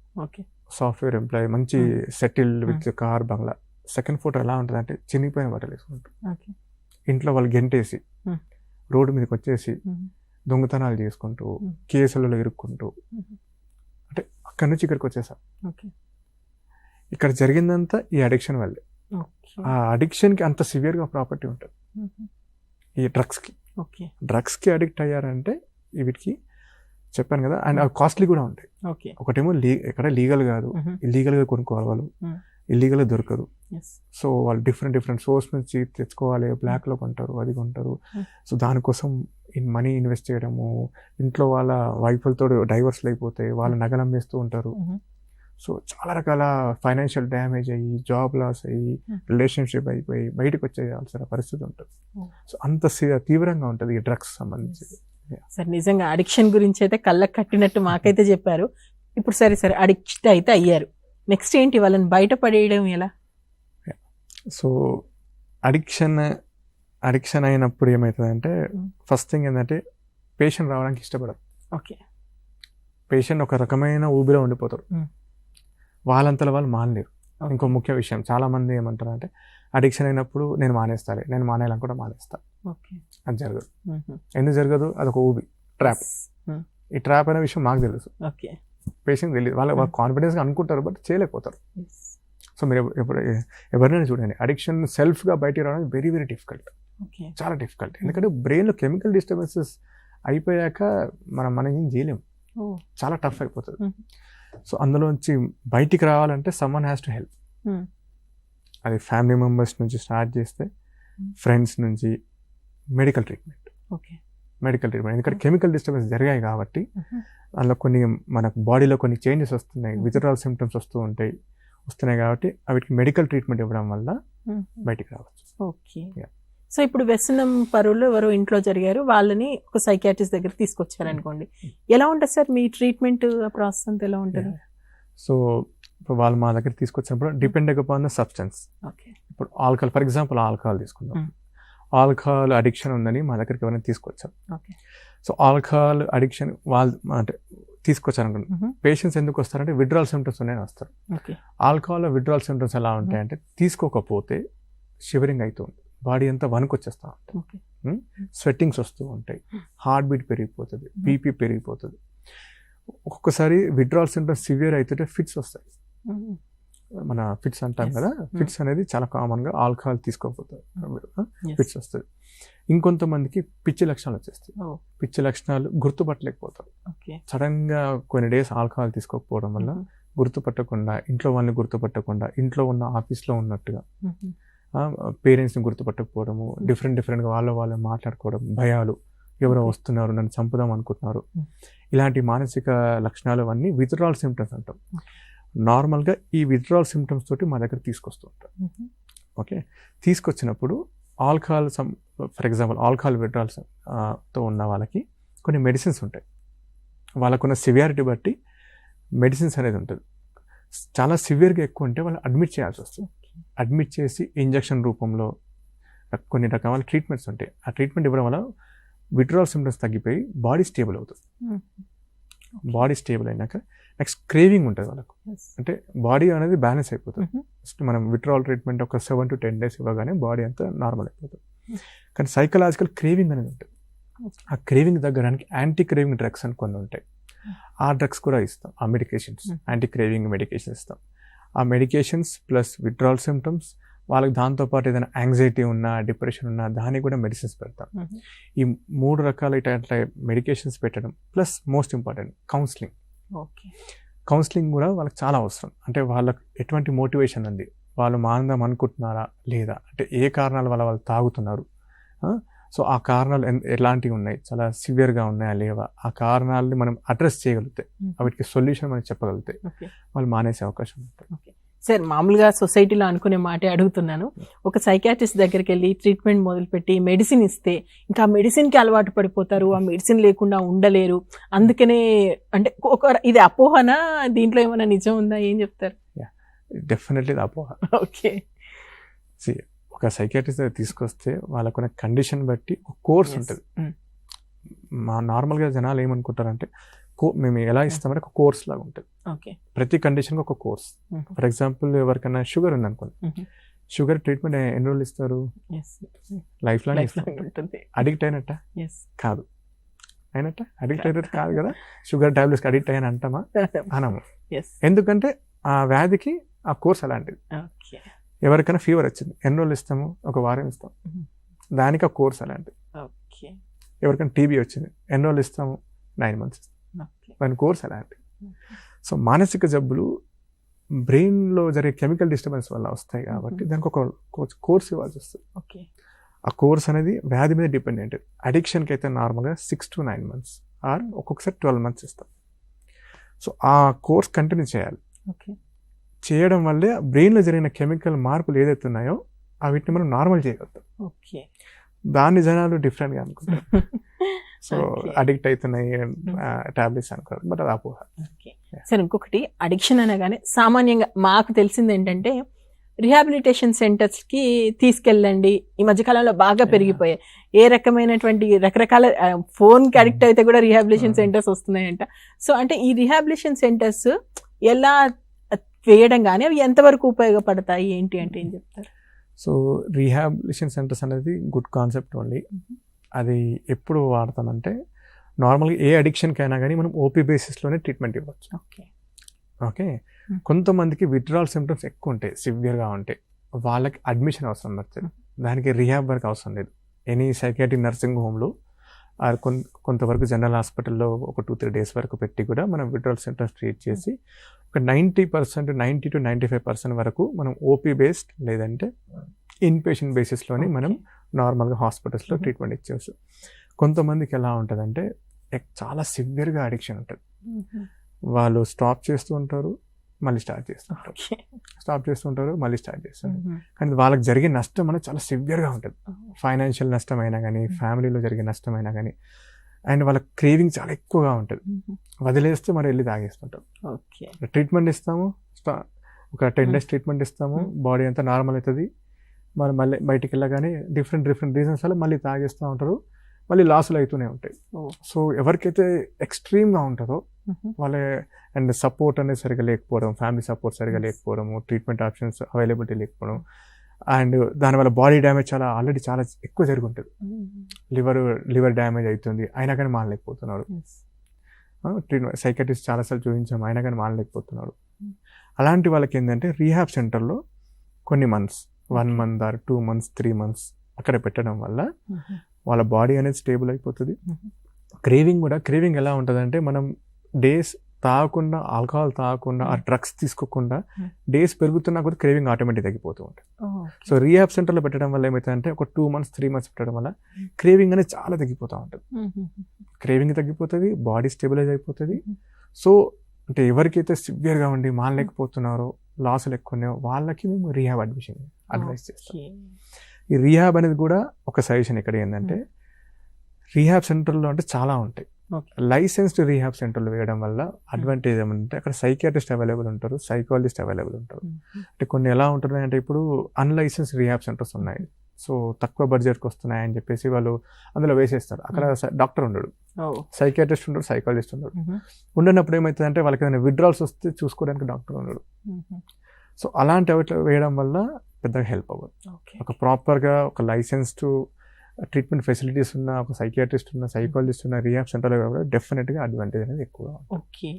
software employee, మంచి సెటిల్డ్ విత్ కార్, బంగ్లా. సెకండ్ ఫోటో ఎలా ఉంటుంది అంటే చినిగిపోయిన బట్టలు వేసుకుంటారు, ఇంట్లో వాళ్ళు గెంటేసి రోడ్డు మీదకి వచ్చేసి దొంగతనాలు చేసుకుంటూ, కేసులలో ఇరుక్కుంటూ, అంటే అక్కడి నుంచి ఇక్కడికి వచ్చేసాం. ఇక్కడ జరిగిందంతా ఈ అడిక్షన్ వల్లే. ఆ అడిక్షన్కి అంత సివియర్గా ప్రాపర్టీ ఉంటుంది ఈ డ్రగ్స్కి అడిక్ట్ అయ్యారంటే వీటికి చెప్పాను కదా. అండ్ అవి కాస్ట్లీ కూడా ఉంటాయి. ఒకటేమో ఎక్కడ లీగల్ కాదు, ఇల్లీగల్గా కొనుక్కోవాలి వాళ్ళు, ఇల్లీగల్గా దొరకదు. సో వాళ్ళు డిఫరెంట్ సోర్స్ నుంచి తెచ్చుకోవాలి, బ్లాక్లో కొంటారు, అది కొంటారు. సో దానికోసం మనీ ఇన్వెస్ట్ చేయడము, ఇంట్లో వాళ్ళ వైఫ్లతో డైవర్స్లు అయిపోతాయి, వాళ్ళ నగలు అమ్మేస్తూ ఉంటారు. సో చాలా రకాల ఫైనాన్షియల్ డ్యామేజ్ అయ్యి, జాబ్ లాస్ అయ్యి, రిలేషన్షిప్ అయిపోయి బయటకు వచ్చేయాల్సిన పరిస్థితి ఉంటుంది. సో అంత తీవ్రంగా ఉంటుంది ఈ డ్రగ్స్ సంబంధించి. సార్ నిజంగా అడిక్షన్ గురించి అయితే కళ్ళకు కట్టినట్టు మాకైతే చెప్పారు. ఇప్పుడు సరే అడిక్ట్ అయితే అయ్యారు, నెక్స్ట్ ఏంటి, వాళ్ళని బయటపడేయడం ఎలా? సో అడిక్షన్ అయినప్పుడు ఏమవుతుందంటే ఫస్ట్ థింగ్ ఏంటంటే పేషెంట్ రావడానికి ఇష్టపడరు. పేషెంట్ ఒక రకమైన ఊబిలో ఉండిపోతారు, వాళ్ళంతలో వాళ్ళు మానలేరు. ఇంకో ముఖ్య విషయం, చాలా మంది ఏమంటారు అంటే అడిక్షన్ అయినప్పుడు నేను మానేయాలని కూడా మానేస్తా. అది జరగదు. ఎందుకు జరగదు? అదొక ఊబి, ట్రాప్. ఈ ట్రాప్ అనే విషయం మాకు తెలుసు, పేషెంట్ తెలియదు. వాళ్ళు కాన్ఫిడెన్స్గా అనుకుంటారు, బట్ చేయలేకపోతారు. సో మీరు ఎవరినైనా చూడండి, అడిక్షన్ సెల్ఫ్గా బయటికి రావడం వెరీ డిఫికల్ట్, చాలా డిఫికల్ట్. ఎందుకంటే బ్రెయిన్లో కెమికల్ డిస్టర్బెన్సెస్ అయిపోయాక మనం ఏం చేయలేము, చాలా టఫ్ అయిపోతుంది. సో అందులోంచి బయటికి రావాలంటే సమ్మన్ హ్యాస్ టు హెల్ప్. అది ఫ్యామిలీ మెంబర్స్ నుంచి స్టార్ట్ చేస్తే ఫ్రెండ్స్ నుంచి మెడికల్ ట్రీట్మెంట్. ఎందుకంటే కెమికల్ డిస్టర్బెన్స్ జరిగాయి కాబట్టి అందులో కొన్ని మనకు బాడీలో కొన్ని చేంజెస్ వస్తున్నాయి, విత్డ్రాల్ సిమ్టమ్స్ వస్తున్నాయి కాబట్టి వీటికి మెడికల్ ట్రీట్మెంట్ ఇవ్వడం వల్ల బయటికి రావచ్చు. సో ఇప్పుడు వ్యసనం పరువులు ఎవరో ఇంట్లో జరిగారు, వాళ్ళని ఒక సైకియాట్రిస్ట్ దగ్గర తీసుకొచ్చారు అనుకోండి, ఎలా ఉంటుంది సార్ మీ ట్రీట్మెంట్ ప్రాసెస్ అంతా ఎలా ఉంటుంది? సో ఇప్పుడు వాళ్ళు మా దగ్గర తీసుకొచ్చినప్పుడు డిపెండ్ అపాన్ ద సబ్స్టెన్స్. ఇప్పుడు ఆల్కహాల్, ఫర్ ఎగ్జాంపుల్ ఆల్కహాల్ తీసుకుందాం. ఆల్కహాల్ అడిక్షన్ ఉందని మా దగ్గరికి ఎవరైనా తీసుకొచ్చారు. సో ఆల్కహాల్ అడిక్షన్ వాళ్ళు అంటే తీసుకొచ్చారు అనుకోండి, పేషెంట్స్ ఎందుకు వస్తారంటే విత్డ్రాల్ సిమ్టమ్స్ ఉన్నాయని వస్తారు. ఆల్కహాల్లో విత్డ్రాల్ సిమ్టమ్స్ ఎలా ఉంటాయంటే తీసుకోకపోతే షివరింగ్ అవుతుంది, బాడీ అంతా వణుకొచ్చేస్తూ ఉంటుంది, స్వెట్టింగ్స్ వస్తూ ఉంటాయి, హార్ట్ బీట్ పెరిగిపోతుంది, బీపీ పెరిగిపోతుంది. ఒక్కొక్కసారి విత్డ్రాల్ సిమ్టమ్స్ సివియర్ అవుతుంటే ఫిట్స్ వస్తాయి. మన ఫిట్స్ అంటాం కదా, ఫిట్స్ అనేది చాలా కామన్గా ఆల్కహాల్ తీసుకోకపోతే ఫిట్స్ వస్తుంది. ఇంకొంతమందికి పిచ్చి లక్షణాలు వచ్చేస్తాయి. పిచ్చి లక్షణాలు గుర్తుపట్టలేకపోతారు. సడన్గా కొన్ని డేస్ ఆల్కహాల్ తీసుకోకపోవడం వల్ల గుర్తుపట్టకుండా, ఇంట్లో వాళ్ళని గుర్తుపట్టకుండా, ఇంట్లో ఉన్న ఆఫీస్లో ఉన్నట్టుగా పేరెంట్స్ని గుర్తుపట్టకపోవడము, డిఫరెంట్గా వాళ్ళ మాట్లాడుకోవడం, భయాలు, ఎవరో Okay. వస్తున్నారు, నన్ను చంపుదాం అనుకుంటున్నారు, ఇలాంటి మానసిక లక్షణాలు అవన్నీ విత్డ్రాల్ సిమ్టమ్స్ అంటాం. నార్మల్గా ఈ విత్డ్రాల్ సిమ్టమ్స్ తోటి మా దగ్గర తీసుకొస్తూ ఉంటాం. ఓకే, తీసుకొచ్చినప్పుడు alcohol for example alcohol withdrawals తో ఉన్న వాళ్ళకి కొన్ని మెడిసిన్స్ ఉంటాయి. వాళ్ళకున్న సివియారిటీ బట్టి మెడిసిన్స్ అనేది ఉంటుంది. చాలా సివియర్గా ఎక్కువ ఉంటే వాళ్ళు అడ్మిట్ చేయాల్సి వస్తుంది. అడ్మిట్ చేసి ఇంజెక్షన్ రూపంలో కొన్ని రకాల ట్రీట్మెంట్స్ ఉంటాయి. ఆ ట్రీట్మెంట్ ఇవ్వడం వల్ల విత్డ్రాల్ సిమ్టమ్స్ తగ్గిపోయి బాడీ స్టేబుల్ అవుతుంది. బాడీ స్టేబుల్ అయినాక నెక్స్ట్ క్రేవింగ్ ఉంటుంది వాళ్ళకు. అంటే బాడీ అనేది బ్యాలెన్స్ అయిపోతుంది. ఫస్ట్ మనం విత్డ్రాల్ ట్రీట్మెంట్ ఒక 7 to 10 days ఇవ్వగానే బాడీ అంతా నార్మల్ అయిపోతుంది. కానీ సైకలాజికల్ క్రేవింగ్ అనేది ఉంటుంది. ఆ క్రేవింగ్ తగ్గడానికి యాంటీ క్రేవింగ్ డ్రగ్స్ అని కొన్ని ఉంటాయి. ఆ డ్రగ్స్ కూడా ఇస్తాం. ఆ మెడికేషన్స్, యాంటీ క్రేవింగ్ మెడికేషన్స్ ఇస్తాం. ఆ మెడికేషన్స్ ప్లస్ విత్డ్రాల్ సిమ్టమ్స్, వాళ్ళకి దాంతోపాటు ఏదైనా యాంగ్జైటీ ఉన్నా, డిప్రెషన్ ఉన్నా దానికి కూడా మెడిసిన్స్ పెడతాం. ఈ 3 రకాల ఇట్లా మెడికేషన్స్ పెట్టడం plus most important counselling. Counselling కూడా వాళ్ళకి చాలా అవసరం. అంటే వాళ్ళకి ఎటువంటి మోటివేషన్ ఉంది, వాళ్ళు మాందాం అనుకుంటున్నారా లేదా, అంటే ఏ కారణాల వల్ల వాళ్ళు తాగుతున్నారు, సో ఆ కారణాలు ఎలాంటివి ఉన్నాయి, చాలా సివియర్గా ఉన్నాయా లేవా, ఆ కారణాలని మనం అడ్రస్ చేయగలిగితే, వాటికి సొల్యూషన్ మనం చెప్పగలిగితే వాళ్ళు మానేసే అవకాశం ఉంటుంది. సార్, మామూలుగా సొసైటీలో అనుకునే మాటే అడుగుతున్నాను. ఒక సైకాట్రిస్ట్ దగ్గరికి వెళ్ళి ట్రీట్మెంట్ మొదలుపెట్టి మెడిసిన్ ఇస్తే ఇంకా ఆ మెడిసిన్కి అలవాటు పడిపోతారు, ఆ మెడిసిన్ లేకుండా ఉండలేరు. అందుకనే అంటే ఇది అపోహనా, దీంట్లో ఏమైనా నిజం ఉందా, ఏం చెప్తారు? డెఫినెట్లీ అపోహ. ఓకే, ఒక సైకాట్రిస్ట్ దగ్గర తీసుకొస్తే వాళ్ళకున్న కండిషన్ బట్టి ఒక కోర్స్ ఉంటుంది. మా నార్మల్గా జనాలు ఏమనుకుంటారంటే మేము ఎలా ఇస్తామంటే ఒక కోర్స్ లాగా ఉంటుంది. ప్రతి కండిషన్కి ఒక కోర్స్. ఫర్ ఎగ్జాంపుల్ ఎవరికైనా షుగర్ ఉంది అనుకోండి, షుగర్ ట్రీట్మెంట్ ఎన్ని రోజులు ఇస్తారు? లైఫ్ లాంగ్ ఉంటుంది. అడిక్ట్ అయినట్ట కాదు, అడిక్ట్ అయినట్టు కాదు కదా. షుగర్ టాబ్లెట్స్కి అడిక్ట్ అయ్యాను అంటామా? అనము. ఎందుకంటే ఆ వ్యాధికి ఆ కోర్స్ అలాంటిది. ఎవరికైనా ఫీవర్ వచ్చింది, ఎన్ని రోజులు ఇస్తాము? ఒక వారం ఇస్తాం. దానికి ఆ కోర్స్ అలాంటిది. ఎవరికైనా టీబీ వచ్చింది, ఎన్ని రోజులు ఇస్తాము? 9 months ఇస్తాం. దాని కోర్స్ అలాంటిది. సో మానసిక జబ్బులు బ్రెయిన్లో జరిగే కెమికల్ డిస్టర్బెన్స్ వల్ల వస్తాయి కాబట్టి దానికి ఒక కోర్స్ ఇవ్వాల్సి వస్తుంది. ఆ కోర్స్ అనేది వ్యాధి మీద డిపెండెంట్. అడిక్షన్కి అయితే నార్మల్గా 6 to 9 months ఆర్ ఒక్కొక్కసారి 12 months ఇస్తాం. సో ఆ కోర్స్ కంటిన్యూ చేయాలి. చేయడం వల్లే బ్రెయిన్లో జరిగిన కెమికల్ మార్పులు ఏదైతే ఉన్నాయో వీటిని మనం నార్మల్ చేయగలుగుతాం. దాన్ని జనాలు డిఫరెంట్గా అనుకుంటారు. సో అడిక్ట్ అవుతున్నాయి టాబ్లెట్స్ అనుకోరు, బట్ అది అపోహ. సరే, ఇంకొకటి, అడిక్షన్ అనగానే సామాన్యంగా మాకు తెలిసింది ఏంటంటే రిహాబిలిటేషన్ సెంటర్స్కి తీసుకెళ్ళండి. ఈ మధ్యకాలంలో బాగా పెరిగిపోయాయి. ఏ రకమైనటువంటి రకరకాల ఫోన్కి అడిక్ట్ అయితే కూడా రిహాబిలిటేషన్ సెంటర్స్ వస్తున్నాయంట. సో అంటే ఈ రిహాబిలిటేషన్ సెంటర్స్ ఎలా వేయడం కానీ అవి ఎంతవరకు ఉపయోగపడతాయి ఏంటి అంటే ఏం చెప్తారు? సో రీహాబిలిటేషన్ సెంటర్స్ అనేది గుడ్ కాన్సెప్ట్ ఓన్లీ. అది ఎప్పుడు వాడతామంటే నార్మల్గా ఏ అడిక్షన్కి అయినా కానీ మనం ఓపీ బేసిస్లోనే ట్రీట్మెంట్ ఇవ్వచ్చు. ఓకే, కొంతమందికి విత్డ్రాల్ సిమ్టమ్స్ ఎక్కువ ఉంటాయి, సివియర్గా ఉంటాయి, వాళ్ళకి అడ్మిషన్ అవసరం పడుతుంది. దానికి రిహాబ్ వర్క్ అవసరం లేదు. ఎనీ సైకియాట్రిక్ నర్సింగ్ హోమ్లో కొంతవరకు జనరల్ హాస్పిటల్లో ఒక 2-3 days వరకు పెట్టి కూడా మనం విత్డ్రాల్ సిమ్టమ్స్ ట్రీట్ చేసి ఒక 90 to 95% వరకు మనం ఓపీ బేస్డ్ లేదంటే ఇన్ పేషెంట్ బేసిస్లోనే మనం నార్మల్గా హాస్పిటల్స్లో ట్రీట్మెంట్ ఇచ్చేవచ్చు. కొంతమందికి ఎలా ఉంటుందంటే చాలా సివియర్గా అడిక్షన్ ఉంటుంది. వాళ్ళు స్టాప్ చేస్తూ ఉంటారు, మళ్ళీ స్టార్ట్ చేస్తుంటారు, స్టాప్ చేస్తుంటారు, మళ్ళీ స్టార్ట్ చేస్తుంటారు. కానీ వాళ్ళకి జరిగే నష్టం అనేది చాలా సివియర్గా ఉంటుంది. ఫైనాన్షియల్ నష్టం అయినా కానీ, ఫ్యామిలీలో జరిగే నష్టం అయినా కానీ, అండ్ వాళ్ళ క్రేవింగ్ చాలా ఎక్కువగా ఉంటుంది. వదిలేస్తే మరి వెళ్ళి తాగేస్తుంటారు. ట్రీట్మెంట్ ఇస్తాము, ఒక 10 days ట్రీట్మెంట్ ఇస్తాము, బాడీ అంతా నార్మల్ అవుతుంది. మరి మళ్ళీ బయటికి వెళ్ళగానే డిఫరెంట్ రీజన్స్ వల్ల మళ్ళీ తాగేస్తూ ఉంటారు, మళ్ళీ లాసులు అవుతూనే ఉంటాయి. సో ఎవరికైతే ఎక్స్ట్రీమ్గా ఉంటుందో వాళ్ళ అండ్ సపోర్ట్ అనేది సరిగా లేకపోవడం, ఫ్యామిలీ సపోర్ట్ సరిగా లేకపోవడము, ట్రీట్మెంట్ ఆప్షన్స్ అవైలబిలిటీ లేకపోవడం, అండ్ దానివల్ల బాడీ డ్యామేజ్ ఆల్రెడీ చాలా ఎక్కువ జరిగి ఉంటుంది. లివర్ డ్యామేజ్ అవుతుంది, అయినా కానీ మానలేకపోతున్నారు. ట్రీట్మెంట్ సైకాట్రిస్ట్ చాలాసార్లు చూపించాము, అయినా కానీ మానలేకపోతున్నారు. అలాంటి వాళ్ళకి ఏంటంటే రీహాబ్ సెంటర్లో కొన్ని months, 1 month or 2 months 3 months అక్కడ పెట్టడం వల్ల వాళ్ళ బాడీ అనేది స్టేబుల్ అయిపోతుంది. క్రేవింగ్ ఎలా ఉంటుందంటే మనం డేస్ తాగకుండా, ఆల్కహాల్ తాగకుండా, ఆ డ్రగ్స్ తీసుకోకుండా డేస్ పెరుగుతున్నా కూడా క్రేవింగ్ ఆటోమేటిక్ తగ్గిపోతూ ఉంటుంది. సో రీహాబ్ సెంటర్లో పెట్టడం వల్ల ఏమవుతుందంటే ఒక 2 months 3 months పెట్టడం వల్ల క్రేవింగ్ అనేది చాలా తగ్గిపోతూ ఉంటుంది. క్రేవింగ్ తగ్గిపోతుంది, బాడీ స్టెబిలైజ్ అయిపోతుంది. సో అంటే ఎవరికైతే సివియర్గా ఉండి మానలేకపోతున్నారో, లాసులు ఎక్కువ ఉన్నాయో వాళ్ళకి మేము రీహాబ్ అడ్మిషన్ అడ్వైస్ చేస్తాం. ఈ రీహాబ్ అనేది కూడా ఒక సజెషన్ ఇక్కడ ఏంటంటే రీహాబ్ సెంటర్లో అంటే చాలా ఉంటాయి. లైసెన్స్డ్ రీహాబ్ సెంటర్లు వేయడం వల్ల అడ్వాంటేజ్ ఏమంటే అక్కడ సైకియాట్రిస్ట్ అవైలబుల్ ఉంటారు, సైకాలజిస్ట్ అవైలబుల్ ఉంటారు. అంటే కొన్ని ఎలా ఉంటున్నాయి అంటే ఇప్పుడు అన్లైసెన్స్డ్ రీహాబ్ సెంటర్స్ ఉన్నాయి, సో తక్కువ బడ్జెట్కి వస్తున్నాయి అని చెప్పేసి వాళ్ళు అందులో వేసేస్తారు. అక్కడ డాక్టర్ ఉండడు, సైకియాట్రిస్ట్ ఉండడు, సైకాలజిస్ట్ ఉండడు. ఉండనప్పుడు ఏమవుతుందంటే వాళ్ళకి ఏదైనా విత్డ్రాల్స్ వస్తే చూసుకోవడానికి డాక్టర్ ఉండడు. సో అలాంటి వాటిలో వేయడం వల్ల పెద్దగా హెల్ప్ అవ్వదు. ఒక ప్రాపర్గా ఒక లైసెన్స్డ్ ట్రీట్మెంట్ ఫెసిలిటీస్ ఉన్న, ఒక సైకియాట్రిస్ట్ ఉన్న, సైకాలజిస్ట్ ఉన్న రీహాబ్ సెంటర్లో కూడా డెఫినెట్గా అడ్వాంటేజ్ అనేది ఎక్కువ. ఓకే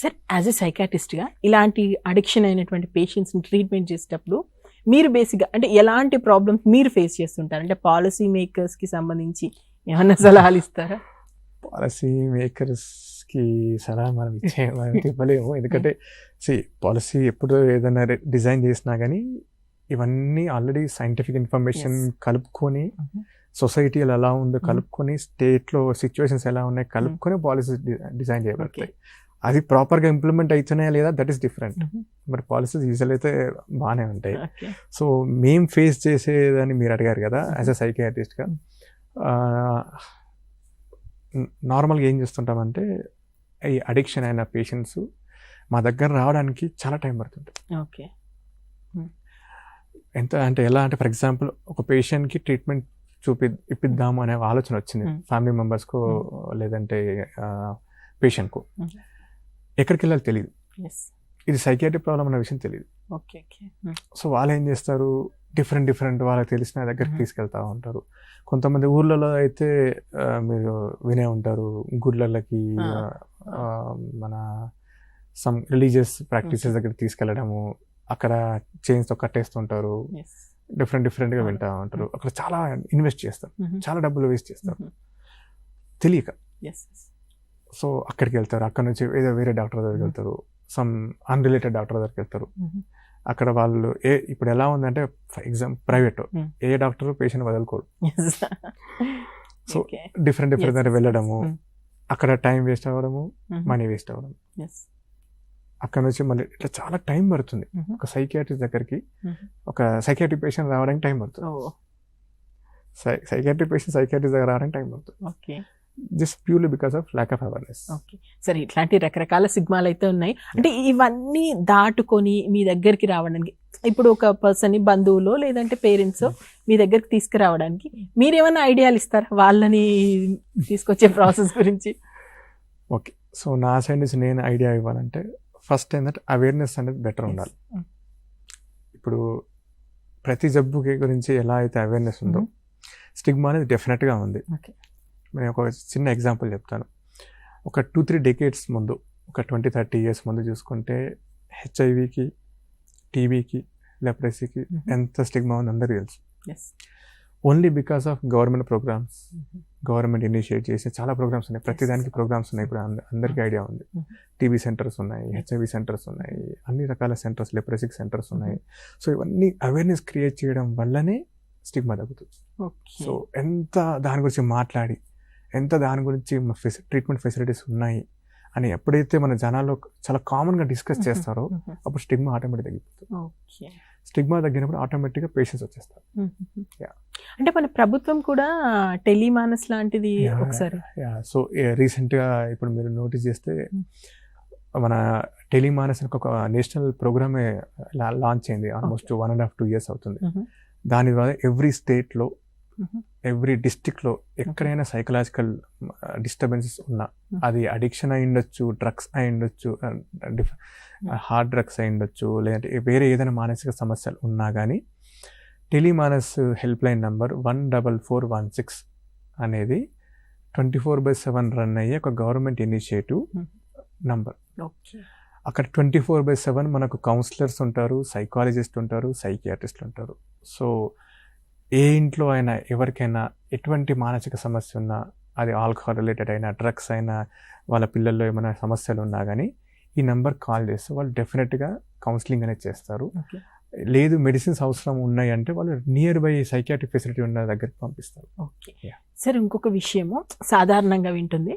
సార్, యాజ్ ఎ సైకాట్రిస్ట్గా ఇలాంటి అడిక్షన్ అయినటువంటి పేషెంట్స్ని ట్రీట్మెంట్ చేసేటప్పుడు మీరు బేసిక్గా అంటే ఎలాంటి ప్రాబ్లమ్స్ మీరు ఫేస్ చేస్తుంటారు? అంటే పాలసీ మేకర్స్కి సంబంధించి ఏమన్నా సలహాలు ఇస్తారా? పాలసీ మేకర్స్కి సలహా మనం ఇవ్వలేము, ఎందుకంటే పాలసీ ఎప్పుడు ఏదైనా డిజైన్ చేసినా కానీ ఇవన్నీ ఆల్రెడీ సైంటిఫిక్ ఇన్ఫర్మేషన్ కలుపుకొని, సొసైటీలో ఎలా ఉందో కలుపుకొని, స్టేట్లో సిచ్యువేషన్స్ ఎలా ఉన్నాయి కలుపుకొని పాలసీస్ డిజైన్ చేయబడతాయి. అది ప్రాపర్గా ఇంప్లిమెంట్ అవుతున్నాయా లేదా దట్ ఈస్ డిఫరెంట్. మరి పాలసీస్ యూజువల్ అయితే బాగానే ఉంటాయి. సో మేము ఫేస్ చేసేదని మీరు అడిగారు కదా, యాజ్ అ సైకియాట్రిస్ట్గా నార్మల్గా ఏం చేస్తుంటామంటే ఈ అడిక్షన్ అయిన పేషెంట్స్ మా దగ్గర రావడానికి చాలా టైం పడుతుంది. ఓకే, ఎంత అంటే ఎలా అంటే ఫర్ ఎగ్జాంపుల్ ఒక పేషెంట్కి ట్రీట్మెంట్ ఇప్పిద్దాము అనే ఆలోచన వచ్చింది ఫ్యామిలీ మెంబర్స్కో లేదంటే పేషెంట్కు. ఎక్కడికి వెళ్ళాలి తెలియదు, ఇది సైకియాట్రిక్ ప్రాబ్లం అనే విషయం తెలియదు. సో వాళ్ళు ఏం చేస్తారు, డిఫరెంట్ వాళ్ళకి తెలిసిన దగ్గరికి తీసుకెళ్తా ఉంటారు. కొంతమంది ఊర్లలో అయితే మీరు వినే ఉంటారు, గుళ్ళకి మన సమ్ రిలీజియస్ ప్రాక్టీసెస్ దగ్గరికి తీసుకెళ్ళడము, అక్కడ చైన్స్తో కట్టేస్తుంటారు, డిఫరెంట్గా వింటూ ఉంటారు. అక్కడ చాలా ఇన్వెస్ట్ చేస్తారు, చాలా డబ్బులు వేస్ట్ చేస్తారు తెలియక. సో అక్కడికి వెళ్తారు, అక్కడ నుంచి ఏదో వేరే డాక్టర్ దగ్గరికి వెళ్తారు, సమ్ అన్రిలేటెడ్ డాక్టర్ దగ్గరికి వెళ్తారు. అక్కడ వాళ్ళు ఇప్పుడు ఎలా ఉందంటే ఫర్ ఎగ్జాంపుల్ ప్రైవేట్ ఏ డాక్టర్ పేషెంట్ వదులుకోడు. సో డిఫరెంట్ దగ్గర వెళ్ళడము, అక్కడ టైం వేస్ట్ అవ్వడము, మనీ వేస్ట్ అవ్వడం. అక్కడ నుంచి మళ్ళీ ఇట్లా చాలా టైం పడుతుంది. ఒక సైకియాట్రిస్ట్ దగ్గరికి ఒక సైకియాట్రిక్ పేషెంట్ రావడానికి టైం పడుతుంది, సైకియాట్రిక్ పేషెంట్ సైకియాట్రిస్ట్ దగ్గర రావడానికి టైం పడుతుంది. Just purely because of lack of awareness. Okay సరే, ఇట్లాంటి రకరకాల సిగ్మాలు అయితే ఉన్నాయి. అంటే ఇవన్నీ దాటుకొని మీ దగ్గరికి రావడానికి ఇప్పుడు ఒక పర్సన్ బంధువులో లేదంటే పేరెంట్స్ మీ దగ్గరికి తీసుకురావడానికి మీరేమైనా ఐడియాలు ఇస్తారా వాళ్ళని తీసుకొచ్చే ప్రాసెస్ గురించి? ఓకే, సో నా సైడ్ నుంచి నేను ఐడియా ఇవ్వాలంటే ఫస్ట్ ఏంటంటే అవేర్నెస్ అనేది బెటర్ ఉండాలి. ఇప్పుడు ప్రతి జబ్బు గురించి ఎలా అయితే అవేర్నెస్ ఉందో స్టిగ్మా అనేది డెఫినెట్గా ఉంది. నేను ఒక చిన్న ఎగ్జాంపుల్ చెప్తాను. ఒక 2-3 decades ముందు, ఒక 20-30 years ముందు చూసుకుంటే హెచ్ఐవికి, టీబీకి, లెప్రసీకి ఎంత స్టిగ్మా ఉంది అందరికీ తెలుసు. Only because of government programs, government initiate చేసే చాలా ప్రోగ్రామ్స్ ఉన్నాయి, ప్రతిదానికి ప్రోగ్రామ్స్ ఉన్నాయి. ఇప్పుడు అందరికీ ఐడియా ఉంది, టీబీ సెంటర్స్ ఉన్నాయి, హెచ్ఐవి సెంటర్స్ ఉన్నాయి, అన్ని రకాల సెంటర్స్, లెప్రసీకి సెంటర్స్ ఉన్నాయి. సో ఇవన్నీ అవేర్నెస్ క్రియేట్ చేయడం వల్లనే స్టిగ్మా తగ్గుతుంది. సో ఎంత దాని గురించి మాట్లాడి, ఎంత దాని గురించి ట్రీట్మెంట్ ఫెసిలిటీస్ ఉన్నాయి అని ఎప్పుడైతే మన జనాల్లో చాలా కామన్గా డిస్కస్ చేస్తారో అప్పుడు స్టిగ్మా ఆటోమేటిక్ తగ్గిపోతుంది. స్టిగ్మా తగ్గినప్పుడు ఆటోమేటిక్గా పేషెంట్స్ వచ్చేస్తారు. అంటే మన ప్రభుత్వం కూడా టెలిమానస్ లాంటిది ఒకసారి సో రీసెంట్గా ఇప్పుడు మీరు నోటీస్ చేస్తే మన టెలిమానస్ ఒక నేషనల్ ప్రోగ్రామే లాంచ్ అయింది. ఆల్మోస్ట్ 1.5-2 years అవుతుంది. దాని ద్వారా ఎవ్రీ స్టేట్లో, ఎవ్రీ డిస్ట్రిక్ట్లో ఎక్కడైనా సైకలాజికల్ డిస్టర్బెన్సెస్ ఉన్నా, అది అడిక్షన్ అయి ఉండొచ్చు, డ్రగ్స్ అయి ఉండొచ్చు, హార్డ్ డ్రగ్స్ అయి ఉండొచ్చు, లేదంటే వేరే ఏదైనా మానసిక సమస్యలు ఉన్నా కానీ టెలిమానస్ హెల్ప్ లైన్ నెంబర్ 14416 అనేది 24/7 రన్ అయ్యే ఒక గవర్నమెంట్ ఇనిషియేటివ్ నంబర్. అక్కడ 24/7 మనకు కౌన్సిలర్స్ ఉంటారు, సైకాలజిస్ట్ ఉంటారు, సైకియాట్రిస్టులు ఉంటారు. సో ఏ ఇంట్లో అయినా ఎవరికైనా ఎటువంటి మానసిక సమస్య ఉన్నా, అది ఆల్కహాల్ రిలేటెడ్ అయినా, డ్రగ్స్ అయినా, వాళ్ళ పిల్లల్లో ఏమైనా సమస్యలు ఉన్నా కానీ ఈ నెంబర్ కాల్ చేస్తే వాళ్ళు డెఫినెట్గా కౌన్సిలింగ్ అనేది చేస్తారు. ఓకే. లేదు మెడిసిన్స్ అవసరం ఉన్నాయి అంటే వాళ్ళు నియర్ బై సైకియాట్రిక్ ఫెసిలిటీ ఉన్న దగ్గరికి పంపిస్తారు. Okay Yeah. సార్, ఇంకొక విషయము సాధారణంగా వింటుంది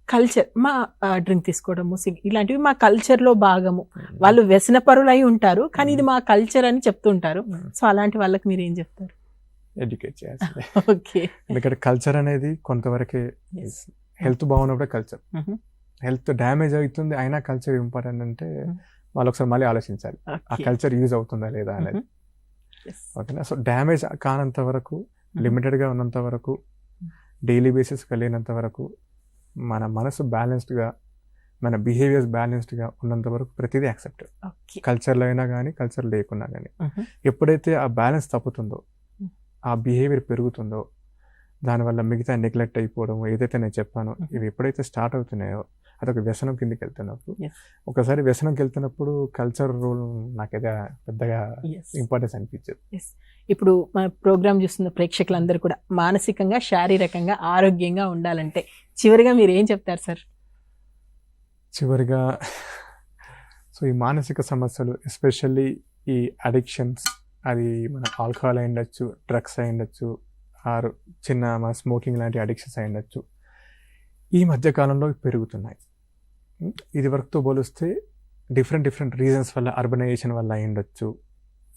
కల్చర్. మా డ్రింక్ తీసుకోవడము ఇలాంటివి మా కల్చర్లో భాగము. వాళ్ళు వ్యసన పరులై ఉంటారు కానీ ఇది మా కల్చర్ అని చెప్తుంటారు. సో అలాంటి వాళ్ళకి మీరు ఏం చెప్తారు? ఎడ్యుకేట్ చేయాలి. ఓకే. ఎందుకంటే కల్చర్ అనేది కొంతవరకే, హెల్త్ బాగున్నప్పుడే కల్చర్. హెల్త్ డ్యామేజ్ అవుతుంది అయినా కల్చర్ ఇంపార్టెంట్ అంటే వాళ్ళు ఒకసారి మళ్ళీ ఆలోచించాలి ఆ కల్చర్ యూజ్ అవుతుందా లేదా అనేది. ఓకేనా? సో డ్యామేజ్ కానంత వరకు, లిమిటెడ్గా ఉన్నంత వరకు, డైలీ బేసిస్గా లేనంత వరకు, మన మనసు బ్యాలెన్స్డ్గా, మన బిహేవియర్స్ బ్యాలెన్స్డ్గా ఉన్నంత వరకు ప్రతిదీ యాక్సెప్ట్. కల్చర్లో అయినా కానీ కల్చర్ లేకున్నా కానీ ఎప్పుడైతే ఆ బ్యాలెన్స్ తప్పుతుందో, ఆ బిహేవియర్ పెరుగుతుందో, దానివల్ల మిగతా నెగ్లెక్ట్ అయిపోవడం ఏదైతే నేను చెప్పానో ఇవి ఎప్పుడైతే స్టార్ట్ అవుతున్నాయో అదొక వ్యసనం కిందకి వెళ్తున్నప్పుడు, ఒకసారి వ్యసనంకి వెళ్తున్నప్పుడు కల్చర్ రోల్ నాకైతే పెద్దగా ఇంపార్టెన్స్ అనిపించదు. ఇప్పుడు మన ప్రోగ్రామ్ చూస్తున్న ప్రేక్షకులందరూ కూడా మానసికంగా, శారీరకంగా ఆరోగ్యంగా ఉండాలంటే చివరిగా మీరు ఏం చెప్తారు సార్? చివరిగా సో ఈ మానసిక సమస్యలు, ఎస్పెషల్లీ ఈ అడిక్షన్స్, అది మన ఆల్కహాల్ అయి ఉండొచ్చు, డ్రగ్స్ అయి ఉండొచ్చు, ఆర్ చిన్న మన స్మోకింగ్ లాంటి అడిక్షన్స్ అయి ఉండొచ్చు, ఈ మధ్యకాలంలో పెరుగుతున్నాయి. ఇది వరకుతో పోలిస్తే డిఫరెంట్ రీజన్స్ వల్ల, అర్బనైజేషన్ వల్ల అయి ఉండొచ్చు,